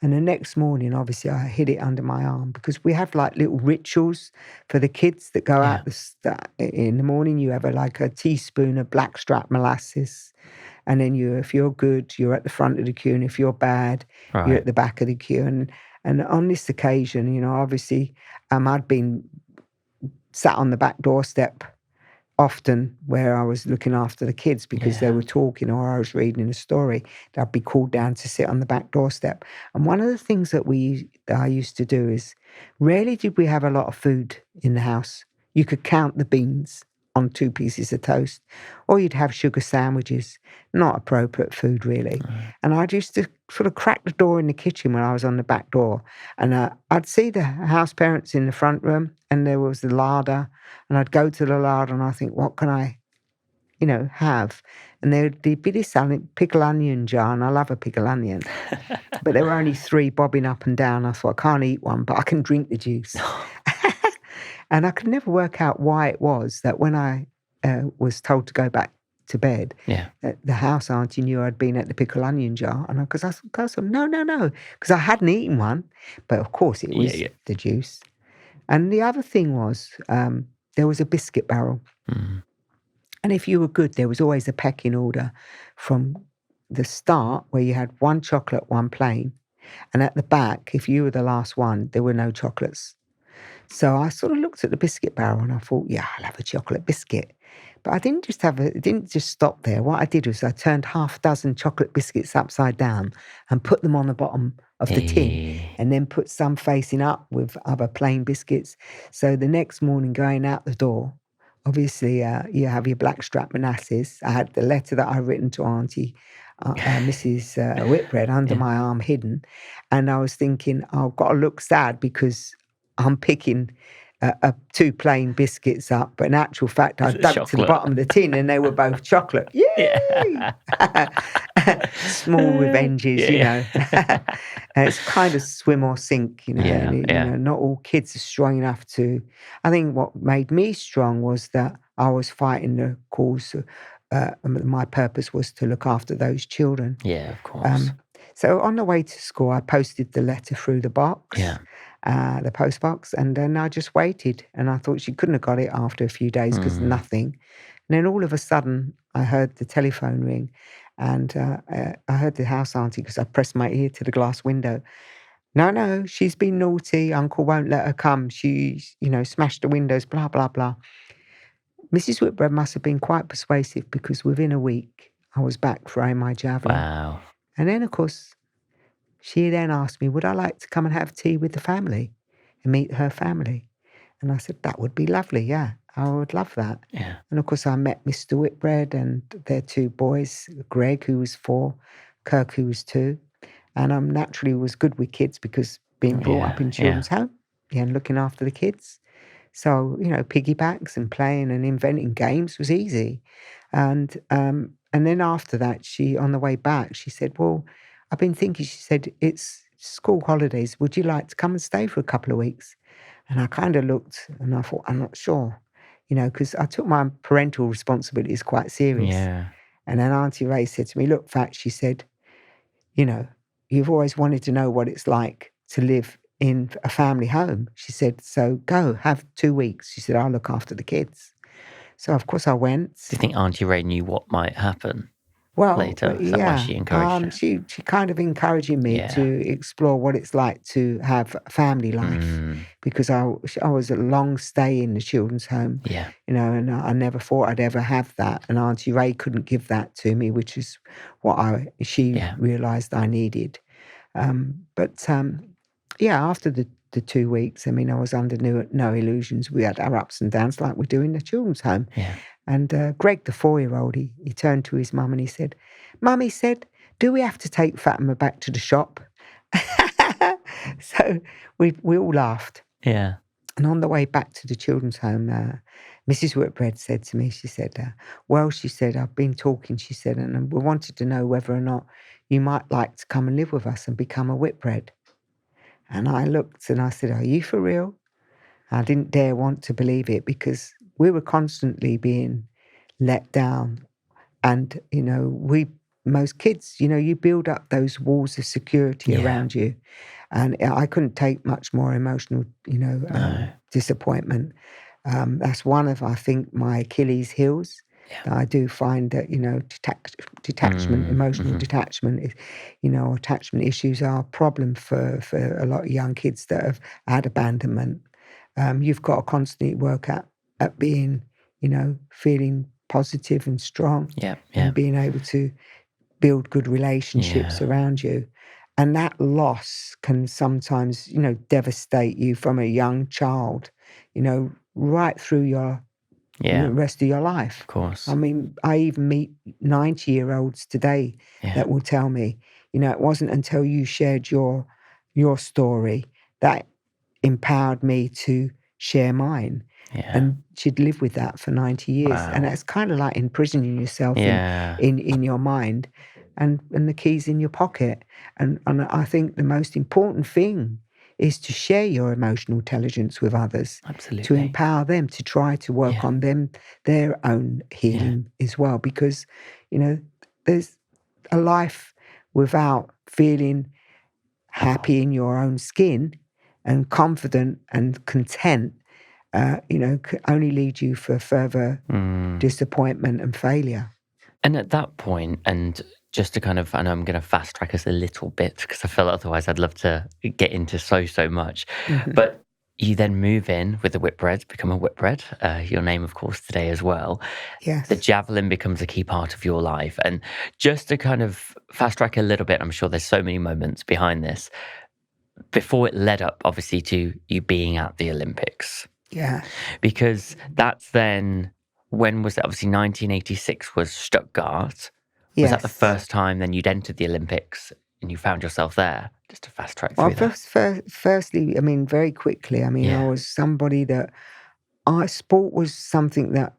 And the next morning, obviously, I hid it under my arm because we have like little rituals for the kids that go out in the morning. You have like a teaspoon of blackstrap molasses. And then if you're good, you're at the front of the queue. And if you're bad, you're at the back of the queue. And on this occasion, obviously, I'd been sat on the back doorstep often where I was looking after the kids because they were talking or I was reading a story. I'd be called down to sit on the back doorstep. And one of the things that I used to do is rarely did we have a lot of food in the house. You could count the beans on 2 pieces of toast, or you'd have sugar sandwiches, not appropriate food really. And I used to sort of crack the door in the kitchen when I was on the back door, and I'd see the house parents in the front room, and there was the larder, and I'd go to the larder and I think, what can I, have? And there'd be this pickle onion jar, and I love a pickle onion, but there were only 3 bobbing up and down. I thought, I can't eat one, but I can drink the juice. And I could never work out why it was that when I was told to go back to bed, the house auntie knew I'd been at the pickle onion jar. And because I said, no, because I hadn't eaten one. But of course it was the juice. And the other thing was there was a biscuit barrel. And if you were good, there was always a pecking order from the start where you had 1 chocolate, 1 plain. And at the back, if you were the last one, there were no chocolates. So I sort of looked at the biscuit barrel and I thought, I'll have a chocolate biscuit. But I didn't just stop there. What I did was I turned half a dozen chocolate biscuits upside down and put them on the bottom of the tin and then put some facing up with other plain biscuits. So the next morning going out the door, obviously you have your blackstrap molasses. I had the letter that I'd written to Auntie, Mrs. Whitbread, under my arm hidden. And I was thinking, I've got to look sad because I'm picking 2 plain biscuits up, but in actual fact, I dug to the bottom of the tin and they were both chocolate. Yay! Small revenges, It's kind of swim or sink, not all kids are strong enough to. I think what made me strong was that I was fighting the cause. My purpose was to look after those children. Yeah, of course. So on the way to school, I posted the letter through the box. The post box, and then I just waited, and I thought she couldn't have got it after a few days because nothing. And then all of a sudden, I heard the telephone ring, and I heard the house auntie because I pressed my ear to the glass window. No, she's been naughty. Uncle won't let her come. She's, smashed the windows, blah, blah, blah. Mrs. Whitbread must have been quite persuasive because within a week, I was back throwing my javelin. Wow. And then, of course, she then asked me, would I like to come and have tea with the family and meet her family? And I said, that would be lovely, I would love that. Yeah. And of course, I met Mr. Whitbread and their 2 boys, Greg, who was 4, Kirk, who was 2. And I naturally was good with kids because being brought up in children's home and looking after the kids. So, piggybacks and playing and inventing games was easy. And then after that, on the way back, she said, well, I've been thinking, she said, it's school holidays. Would you like to come and stay for a couple of weeks? And I kind of looked and I thought, I'm not sure, because I took my parental responsibilities quite serious. Yeah. And then Auntie Ray said to me, look, Fat, she said, you've always wanted to know what it's like to live in a family home. She said, so go, have 2 weeks. She said, I'll look after the kids. So, of course, I went. Do you think Auntie Ray knew what might happen? Well, later. Is that why she encouraged it? She kind of encouraging me to explore what it's like to have a family life because I was a long stay in the children's home, and I never thought I'd ever have that. And Auntie Ray couldn't give that to me, which is what she realised I needed. After the 2 weeks, I was under no illusions. We had our ups and downs like we do in the children's home. Yeah. And Greg, the 4-year-old, he turned to his mum and he said, Mummy said, do we have to take Fatima back to the shop? So we all laughed. Yeah. And on the way back to the children's home, Mrs. Whitbread said to me, she said, well, she said, I've been talking, she said, and we wanted to know whether or not you might like to come and live with us and become a Whitbread. And I looked and I said, are you for real? I didn't dare want to believe it because we were constantly being let down. And, most kids, you build up those walls of security around you. And I couldn't take much more emotional, disappointment. That's one of, I think, my Achilles heels. That I do find that, detachment, emotional detachment, is, attachment issues are a problem for a lot of young kids that have had abandonment. You've got to constantly work at being, feeling positive and strong and being able to build good relationships around you. And that loss can sometimes, devastate you from a young child, right through the rest of your life. Of course. I mean, I even meet 90-year-olds today that will tell me, it wasn't until you shared your story that empowered me to share mine. And she'd live with that for 90 years. Wow. And that's kind of like imprisoning yourself in your mind and the keys in your pocket. And I think the most important thing is to share your emotional intelligence with others. Absolutely. To empower them to try to work on their own healing as well. Because, there's a life without feeling happy in your own skin and confident and content, could only lead you for further disappointment and failure. And at that point, and just to kind of, I know I'm going to fast track us a little bit because I feel otherwise I'd love to get into so much. But you then move in with the Whitbread, become a Whitbread, your name, of course, today as well. Yes. The Javelin becomes a key part of your life. And just to kind of fast track a little bit, I'm sure there's so many moments behind this, before it led up, obviously, to you being at the Olympics. Yeah. Because that's then, when was it? Obviously, 1986 was Stuttgart. Yes. Was that the first time then you'd entered the Olympics and you found yourself there? Just to fast track through that. Firstly, I mean, very quickly, I was somebody that sport was something that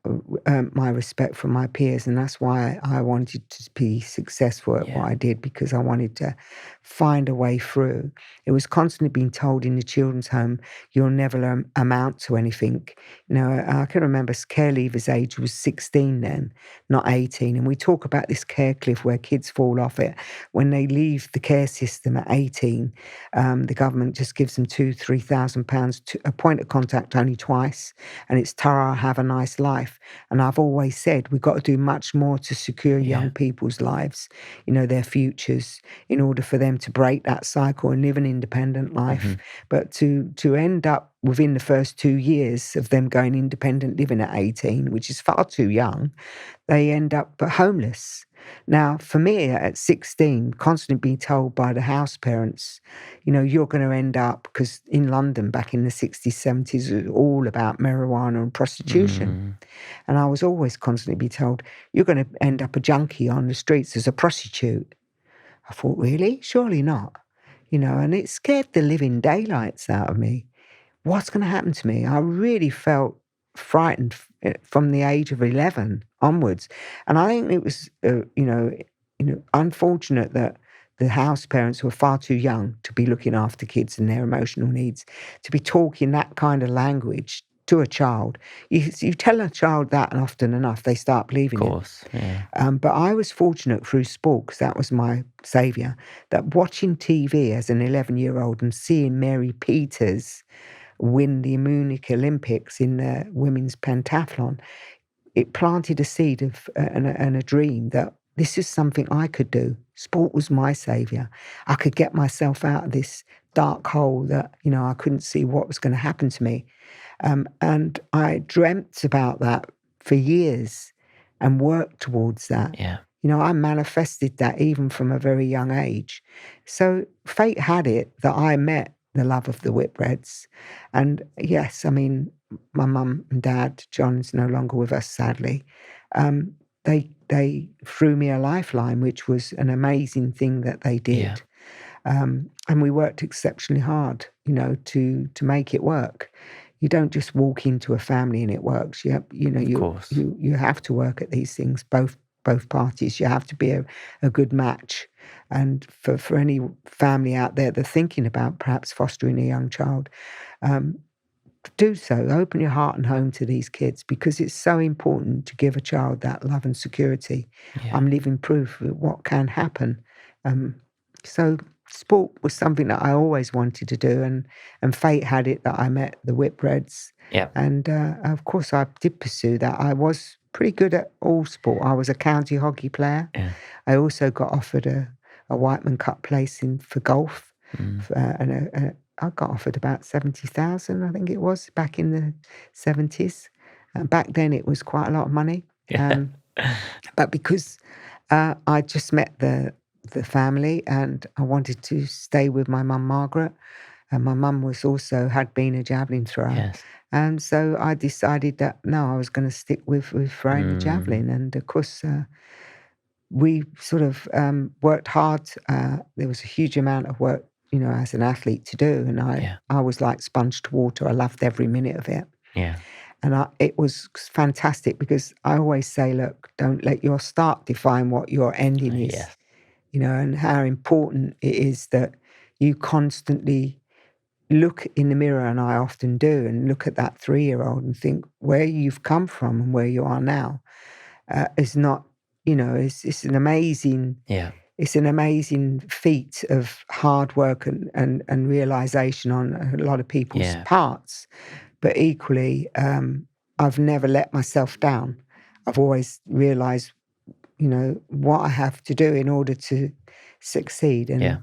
earned my respect from my peers, and that's why I wanted to be successful at what I did, because I wanted to find a way through. It was constantly being told in the children's home, you'll never amount to anything. I can remember care leavers' age was 16 then, not 18. And we talk about this care cliff where kids fall off it. When they leave the care system at 18, the government just gives them £2,000-3,000 to a point of contact only twice. And it's ta-ra, have a nice life. And I've always said we've got to do much more to secure young people's lives, their futures, in order for them to break that cycle and live an independent life. But to end up within the first 2 years of them going independent living at 18, which is far too young, they end up homeless. Now, for me, at 16, constantly being told by the house parents, you're going to end up, because in London back in the 60s, 70s, it was all about marijuana and prostitution. And I was always constantly being told, you're going to end up a junkie on the streets as a prostitute. I thought, really? Surely not. And it scared the living daylights out of me. What's going to happen to me? I really felt frightened from the age of 11 onwards. And I think it was, unfortunate that the house parents were far too young to be looking after kids and their emotional needs, to be talking that kind of language to a child. You tell a child that, and often enough, they start believing it. Of course, yeah. But I was fortunate through sport, because that was my saviour, that watching TV as an 11-year-old and seeing Mary Peters win the Munich Olympics in the women's pentathlon, it planted a seed of and a dream that this is something I could do. Sport was my saviour. I could get myself out of this dark hole that, I couldn't see what was going to happen to me. And I dreamt about that for years and worked towards that. Yeah. I manifested that even from a very young age. So fate had it that I met the love of the Whitbreads. And yes, my mum and dad, John's no longer with us, sadly. They threw me a lifeline, which was an amazing thing that they did. And we worked exceptionally hard, to make it work. you don't just walk into a family and it works. Of course. You have to work at these things, both parties. You have to be a good match. And for any family out there that's thinking about perhaps fostering a young child, do so. Open your heart and home to these kids, because it's so important to give a child that love and security. Yeah. I'm living proof of what can happen. So sport was something that I always wanted to do, and fate had it that I met the Whitbreads. Yeah. And of course I did pursue that. I was pretty good at all sport. I was a county hockey player. Yeah. I also got offered a Whiteman Cup place for golf. And I got offered about 70,000, I think it was, back in the 70s. Back then it was quite a lot of money. Yeah. But because I just met the family, and I wanted to stay with my mum, Margaret. And my mum had been a javelin thrower. Yes. And so I decided that, no, I was going to stick with throwing the javelin. And of course, we sort of worked hard. There was a huge amount of work, as an athlete to do. And I was like sponge to water. I loved every minute of it. Yeah. And it was fantastic, because I always say, look, don't let your start define what your ending is. Yes. And how important it is that you constantly look in the mirror, and I often do, and look at that 3-year-old and think where you've come from and where you are now is not, it's an amazing, it's an amazing feat of hard work and realization on a lot of people's parts. But equally, I've never let myself down. I've always realized, what I have to do in order to succeed. And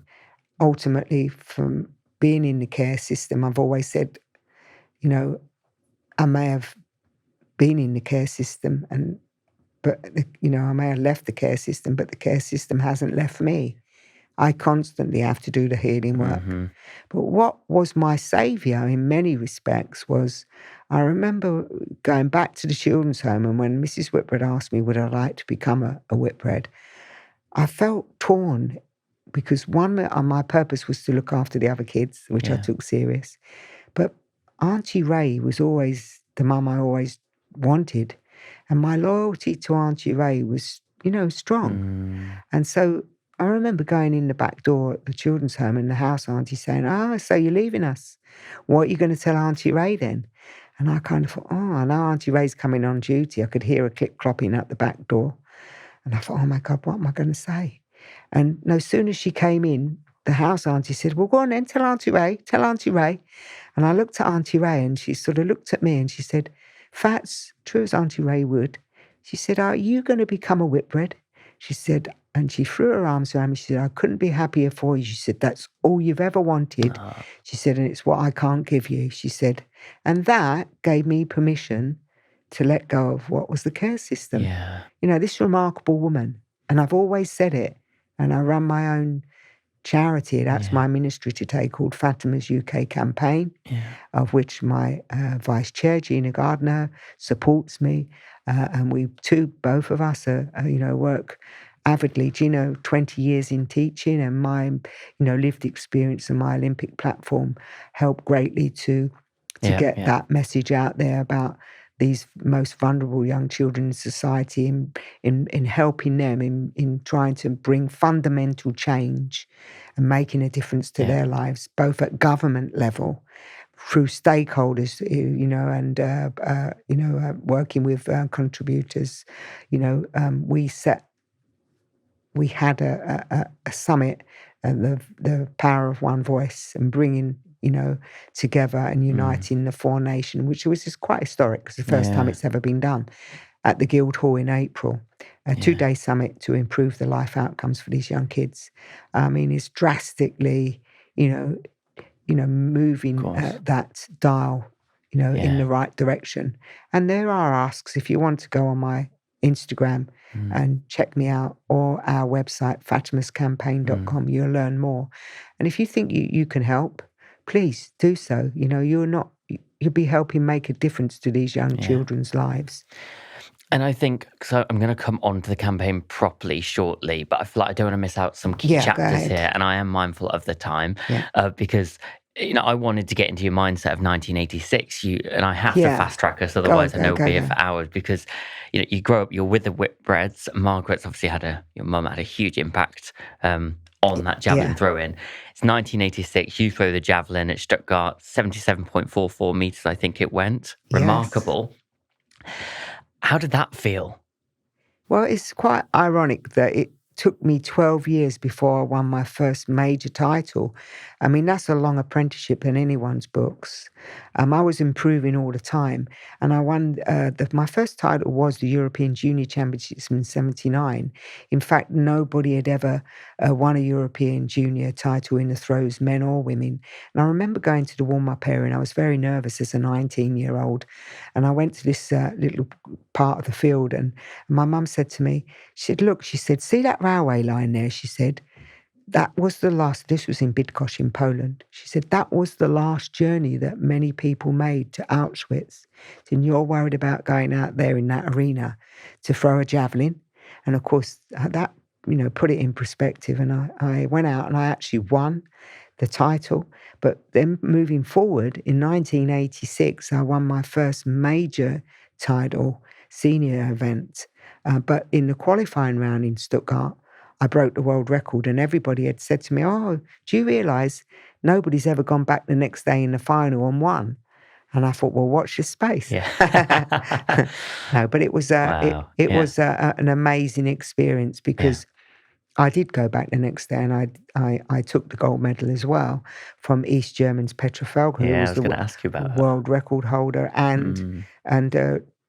ultimately, from being in the care system, I've always said, I may have been in the care system, but I may have left the care system, but the care system hasn't left me. I constantly have to do the healing work. Mm-hmm. But what was my saviour in many respects was, I remember going back to the children's home, and when Mrs. Whitbread asked me would I like to become a Whitbread, I felt torn, because one, my purpose was to look after the other kids, which I took serious. But Auntie Ray was always the mum I always wanted. And my loyalty to Auntie Ray was, strong. And so I remember going in the back door at the children's home, and the house auntie saying, so you're leaving us. What are you going to tell Auntie Ray then? And I kind of thought, I know Auntie Ray's coming on duty. I could hear her clip-clopping at the back door. And I thought, oh my God, what am I going to say? And no sooner as she came in, the house auntie said, well, go on then, tell Auntie Ray. And I looked at Auntie Ray, and she sort of looked at me and she said, Fats, true as Auntie Ray would, she said, are you going to become a Whitbread? She said, and she threw her arms around me. She said, I couldn't be happier for you. She said, that's all you've ever wanted. She said, and it's what I can't give you. She said, and that gave me permission to let go of what was the care system. Yeah. This remarkable woman, and I've always said it, and I run my own charity. That's my ministry today, called Fatima's UK Campaign, of which my vice chair, Gina Gardner, supports me. And we both of us work avidly. Gina, 20 years in teaching, and my, lived experience and my Olympic platform help greatly to get that message out there about these most vulnerable young children in society, in helping them, in trying to bring fundamental change and making a difference to their lives, both at government level, through stakeholders, and working with contributors. We had a summit, the power of one voice, and bringing together and uniting the 4 nations, which was just quite historic, because the first time it's ever been done, at the Guildhall in April. A 2-day summit to improve the life outcomes for these young kids. I mean, it's drastically, moving that dial, in the right direction. And there are asks, if you want to go on my Instagram and check me out, or our website, fatimascampaign.com, you'll learn more. And if you think you can help, please do so. You'll be helping make a difference to these young children's lives. And I think, so I'm going to come on to the campaign properly shortly, but I feel like I don't want to miss out some key chapters here. And I am mindful of the time because I wanted to get into your mindset of 1986. And I have to Yeah. fast track us, Go, otherwise I go, know we'll go, be here go. for hours. Because you grow up, you're with the Whitbreads. Margaret's obviously your mum had a huge impact on that javelin Yeah. throw-in. It's 1986. You throw the javelin at Stuttgart, 77.44 meters, I think it went. Yes. Remarkable. How did that feel? Well, it's quite ironic that it took me 12 years before I won my first major title. I mean, that's a long apprenticeship in anyone's books. I was improving all the time, and I won. My first title was the European Junior Championships in '79. In fact, nobody had ever won a European Junior title in the throws, men or women. And I remember going to the warm-up area, and I was very nervous as a 19-year-old. And I went to this little part of the field, and my mum said to me, she said, "Look," she said, "see that railway line there?" She said, "That was the last," this was in Bydgoszcz in Poland. She said, "That was the last journey that many people made to Auschwitz. And you're worried about going out there in that arena to throw a javelin." And of course, that, put it in perspective. And I went out and I actually won the title. But then moving forward, in 1986, I won my first major title, senior event. But in the qualifying round in Stuttgart, I broke the world record, and everybody had said to me, "Oh, do you realise nobody's ever gone back the next day in the final and won?" And I thought, well, watch your space. Yeah. No, but it was Wow. it Yeah. was an amazing experience, because I did go back the next day, and I took the gold medal as well from East German's Petra Felger, who Yeah, I was was the going to ask you about her. world record holder and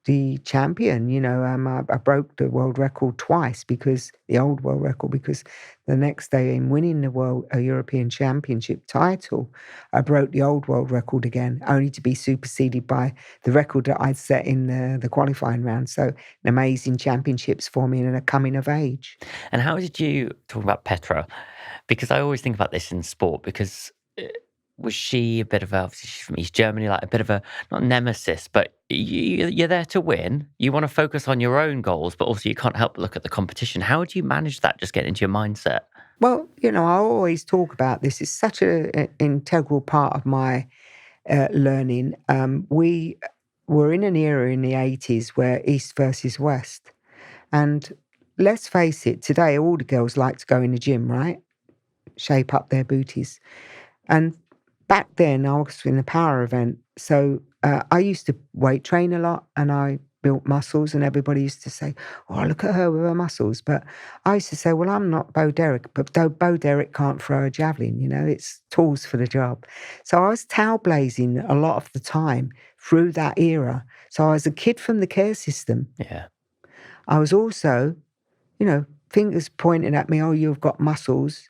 the champion. I broke the world record twice, because the old world record, because the next day in winning the European Championship title, I broke the old world record again, only to be superseded by the record that I'd set in the qualifying round. So an amazing championships for me and a coming of age. And how did you talk about Petra? Because I always think about this in sport, because was she a bit of obviously she's from East Germany, like a bit of a, not nemesis, but you're there to win. You want to focus on your own goals, but also you can't help but look at the competition. How do you manage that, just get into your mindset? Well, I always talk about this. It's such an integral part of my learning. We were in an era in the 80s where East versus West. And let's face it, today all the girls like to go in the gym, right? Shape up their booties. And back then I was in a power event. So I used to weight train a lot, and I built muscles, and everybody used to say, "Oh, look at her with her muscles." But I used to say, well, I'm not Bo Derek, but Bo Derek can't throw a javelin, it's tools for the job. So I was towel blazing a lot of the time through that era. So I was a kid from the care system. Yeah. I was also, fingers pointing at me, "Oh, you've got muscles."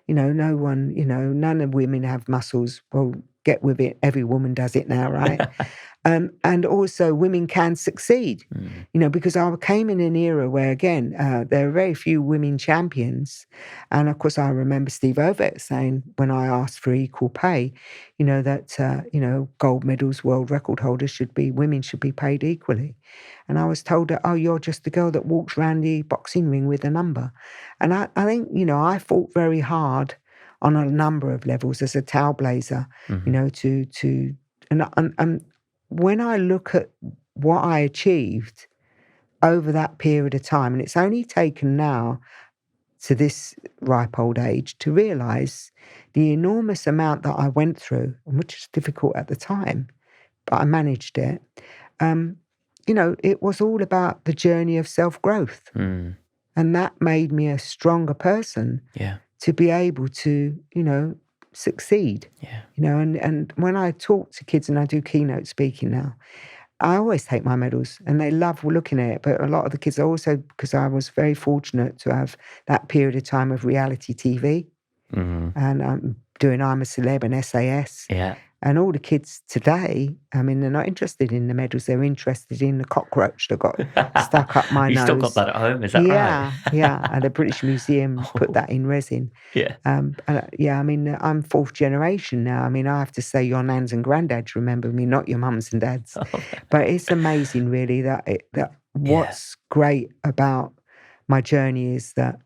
No one, none of women have muscles. Well, get with it. Every woman does it now, right? And also women can succeed, because I came in an era where, again, there are very few women champions. And of course, I remember Steve Ovett saying, when I asked for equal pay, that, gold medals, world record holders women should be paid equally. And I was told that, "Oh, you're just the girl that walks around the boxing ring with a number." And I think, I fought very hard on a number of levels as a towel blazer, and when I look at what I achieved over that period of time, and it's only taken now to this ripe old age to realize the enormous amount that I went through, which was difficult at the time, but I managed it. It was all about the journey of self-growth. And that made me a stronger person to be able to, succeed. And when I talk to kids, and I do keynote speaking now, I always take my medals, and they love looking at it. But a lot of the kids also, because I was very fortunate to have that period of time of reality TV. And I'm doing I'm a Celeb and SAS. Yeah. And all the kids today, they're not interested in the medals. They're interested in the cockroach that got stuck up my You nose. still got that at home, is that right? Yeah. And the British Museum put that in resin. Yeah. I'm fourth generation now. I have to say your nans and granddads remember me, not your mums and dads. But it's amazing, really, that what's great about my journey is that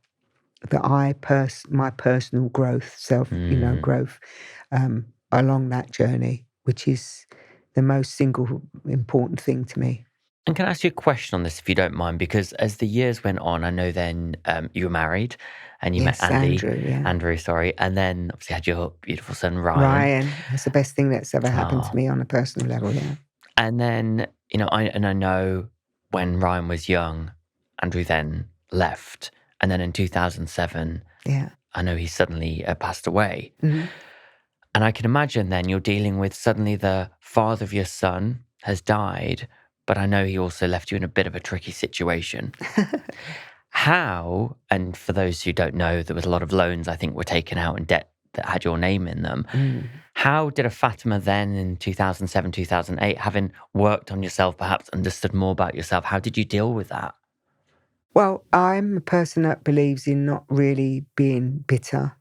my personal growth, growth, along that journey, which is the most single important thing to me. And can I ask you a question on this, if you don't mind? Because as the years went on, I know then you were married and you met Yes, Andrew, yeah. Andrew, sorry. And then obviously had your beautiful son, Ryan. Ryan, that's the best thing that's ever happened to me on a personal level, yeah. And then, I know when Ryan was young, Andrew then left. And then in 2007, I know he suddenly passed away. Mm-hmm. And I can imagine then you're dealing with suddenly the father of your son has died, but I know he also left you in a bit of a tricky situation. How, and for those who don't know, there was a lot of loans I think were taken out and debt that had your name in them. How did a Fatima then in 2007, 2008, having worked on yourself, perhaps understood more about yourself, how did you deal with that? Well, I'm a person that believes in not really being bitter.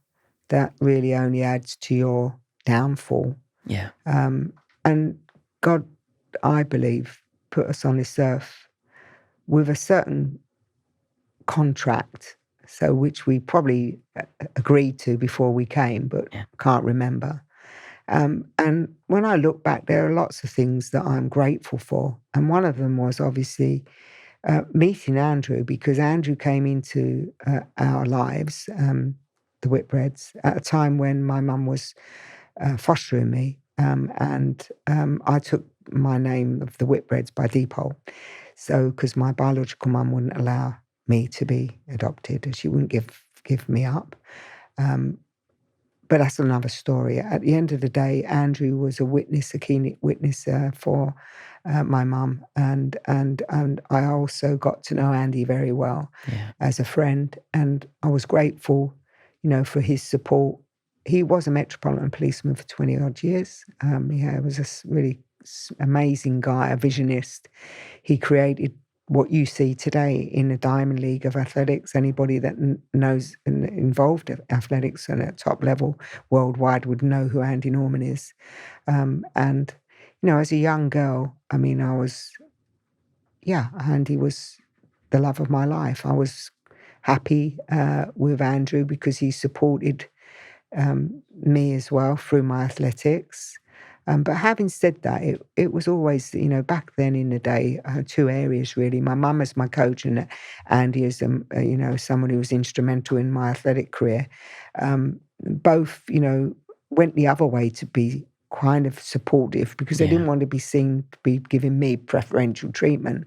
That really only adds to your downfall. Yeah. And God, I believe, put us on this earth with a certain contract, so which we probably agreed to before we came, but can't remember. And when I look back, there are lots of things that I'm grateful for. And one of them was obviously meeting Andrew, because Andrew came into our lives, the Whitbreads, at a time when my mum was fostering me. And I took my name of the Whitbreads by default. So, because my biological mum wouldn't allow me to be adopted, and she wouldn't give me up. But that's another story. At the end of the day, Andrew was a keen witness for my mum, and I also got to know Andy very well as a friend, and I was grateful, for his support. He was a Metropolitan policeman for 20 odd years. He was a really amazing guy, a visionist. He created what you see today in the Diamond League of Athletics. Anybody that knows and involved in athletics and at top level worldwide would know who Andy Norman is. And, as a young girl, Andy was the love of my life. I was happy with Andrew because he supported me as well through my athletics. But having said that, it was always, back then in the day, two areas really. My mum as my coach and Andy as, someone who was instrumental in my athletic career. Both, went the other way to be kind of supportive because they didn't want to be seen to be giving me preferential treatment.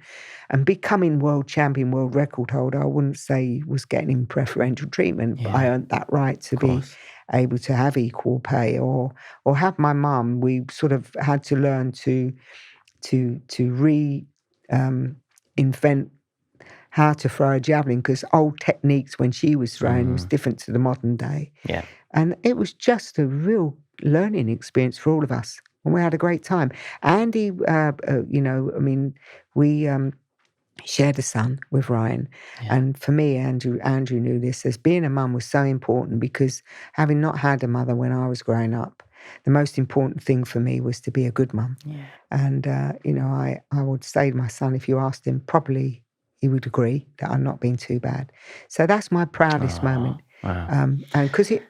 And becoming world champion, world record holder, I wouldn't say was getting him preferential treatment, but I earned that right to be able to have equal pay or have my mum. We sort of had to learn to invent how to throw a javelin, because old techniques when she was throwing was different to the modern day. Yeah. And it was just a real learning experience for all of us. And we had a great time. Andy, we shared a son with Ryan. Yeah. And for me, Andrew knew this, as being a mum was so important, because having not had a mother when I was growing up, the most important thing for me was to be a good mum. Yeah. And, I would say to my son, if you asked him, probably he would agree that I'm not being too bad. So that's my proudest moment. Wow. And because it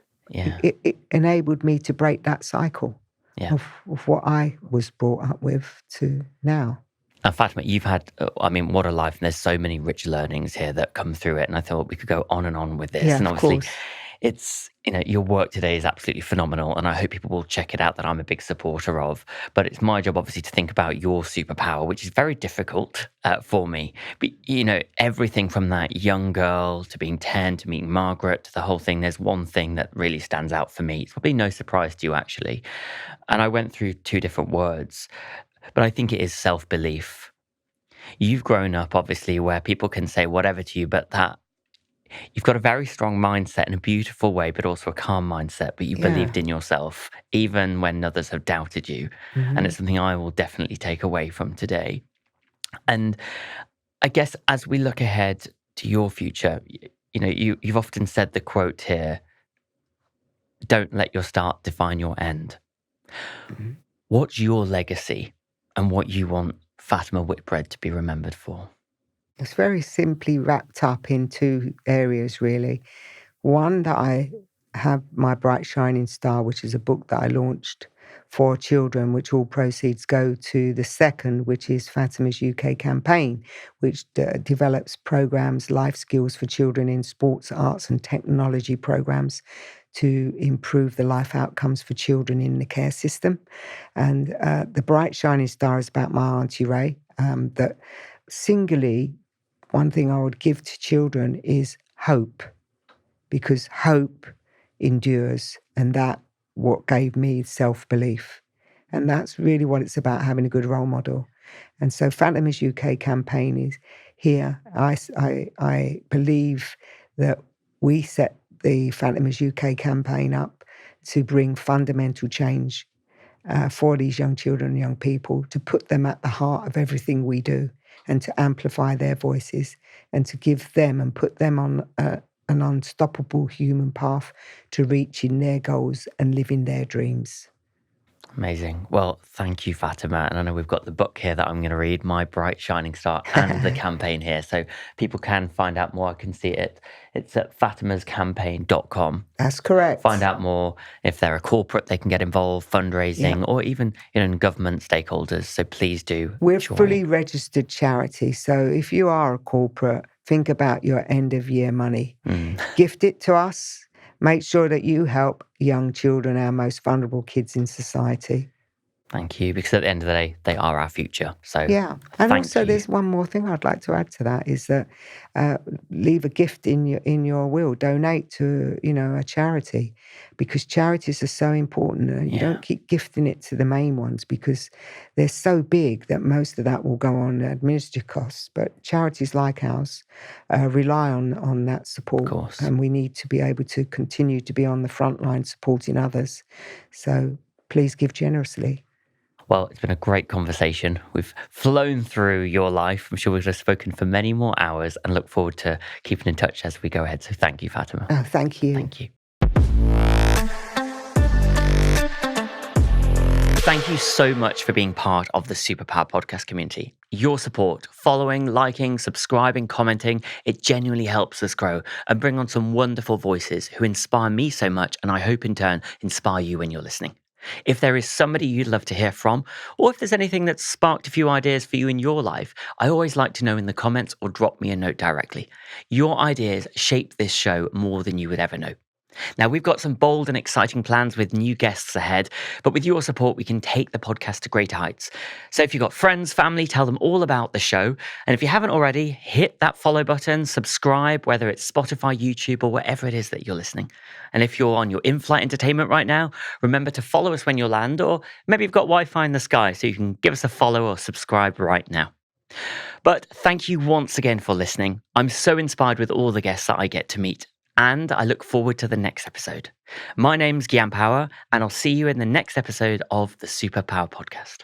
enabled me to break that cycle of what I was brought up with to now. And Fatima, you've had, what a life. And there's so many rich learnings here that come through it. And I thought we could go on and on with this. Yeah, and obviously, of course. It's, your work today is absolutely phenomenal. And I hope people will check it out, that I'm a big supporter of. But it's my job, obviously, to think about your superpower, which is very difficult for me. But, everything from that young girl to being 10 to meeting Margaret to the whole thing, there's one thing that really stands out for me. It's probably no surprise to you, actually. And I went through two different words. But I think it is self-belief. You've grown up, obviously, where people can say whatever to you, but that you've got a very strong mindset in a beautiful way, but also a calm mindset. But you believed in yourself, even when others have doubted you. Mm-hmm. And it's something I will definitely take away from today. And I guess as we look ahead to your future, you've often said the quote here, don't let your start define your end. Mm-hmm. What's your legacy and what you want Fatima Whitbread to be remembered for? It's very simply wrapped up in two areas, really. One, that I have my Bright Shining Star, which is a book that I launched for children, which all proceeds go to the second, which is Fatima's UK campaign, which develops programs, life skills for children in sports, arts and technology programs to improve the life outcomes for children in the care system. And the Bright Shining Star is about my Auntie Ray, that singularly, one thing I would give to children is hope, because hope endures, and that what gave me self-belief. And that's really what it's about, having a good role model. And so Fatima's UK campaign is here. I believe that we set the Fatima's UK campaign up to bring fundamental change for these young children and young people, to put them at the heart of everything we do, and to amplify their voices, and to give them and put them on an unstoppable human path to reaching their goals and living their dreams. Amazing. Well, thank you, Fatima. And I know we've got the book here that I'm going to read, My Bright Shining Star, and the campaign here. So people can find out more. I can see it. It's at fatimascampaign.com. That's correct. Find out more. If they're a corporate, they can get involved, fundraising, or even government stakeholders. So please do. We're join. fully registered charity. So if you are a corporate, think about your end of year money. Gift it to us. Make sure that you help young children, our most vulnerable kids in society. Thank you, because at the end of the day, they are our future. So yeah, and also you. There's one more thing I'd like to add to that, is that leave a gift in your will. Donate to a charity, because charities are so important, and you don't keep gifting it to the main ones, because they're so big that most of that will go on administrative costs. But charities like ours rely on that support, of course. And we need to be able to continue to be on the front line supporting others. So please give generously. Well, it's been a great conversation. We've flown through your life. I'm sure we've just spoken for many more hours, and look forward to keeping in touch as we go ahead. So thank you, Fatima. Oh, thank you. Thank you. Thank you so much for being part of the SuperPower Podcast community. Your support, following, liking, subscribing, commenting, it genuinely helps us grow and bring on some wonderful voices who inspire me so much, and I hope in turn inspire you when you're listening. If there is somebody you'd love to hear from, or if there's anything that's sparked a few ideas for you in your life, I always like to know in the comments or drop me a note directly. Your ideas shape this show more than you would ever know. Now, we've got some bold and exciting plans with new guests ahead, but with your support, we can take the podcast to greater heights. So if you've got friends, family, tell them all about the show. And if you haven't already, hit that follow button, subscribe, whether it's Spotify, YouTube, or wherever it is that you're listening. And if you're on your in-flight entertainment right now, remember to follow us when you land, or maybe you've got Wi-Fi in the sky, so you can give us a follow or subscribe right now. But thank you once again for listening. I'm so inspired with all the guests that I get to meet, and I look forward to the next episode. My name's Gian Power, and I'll see you in the next episode of the SuperPower Podcast.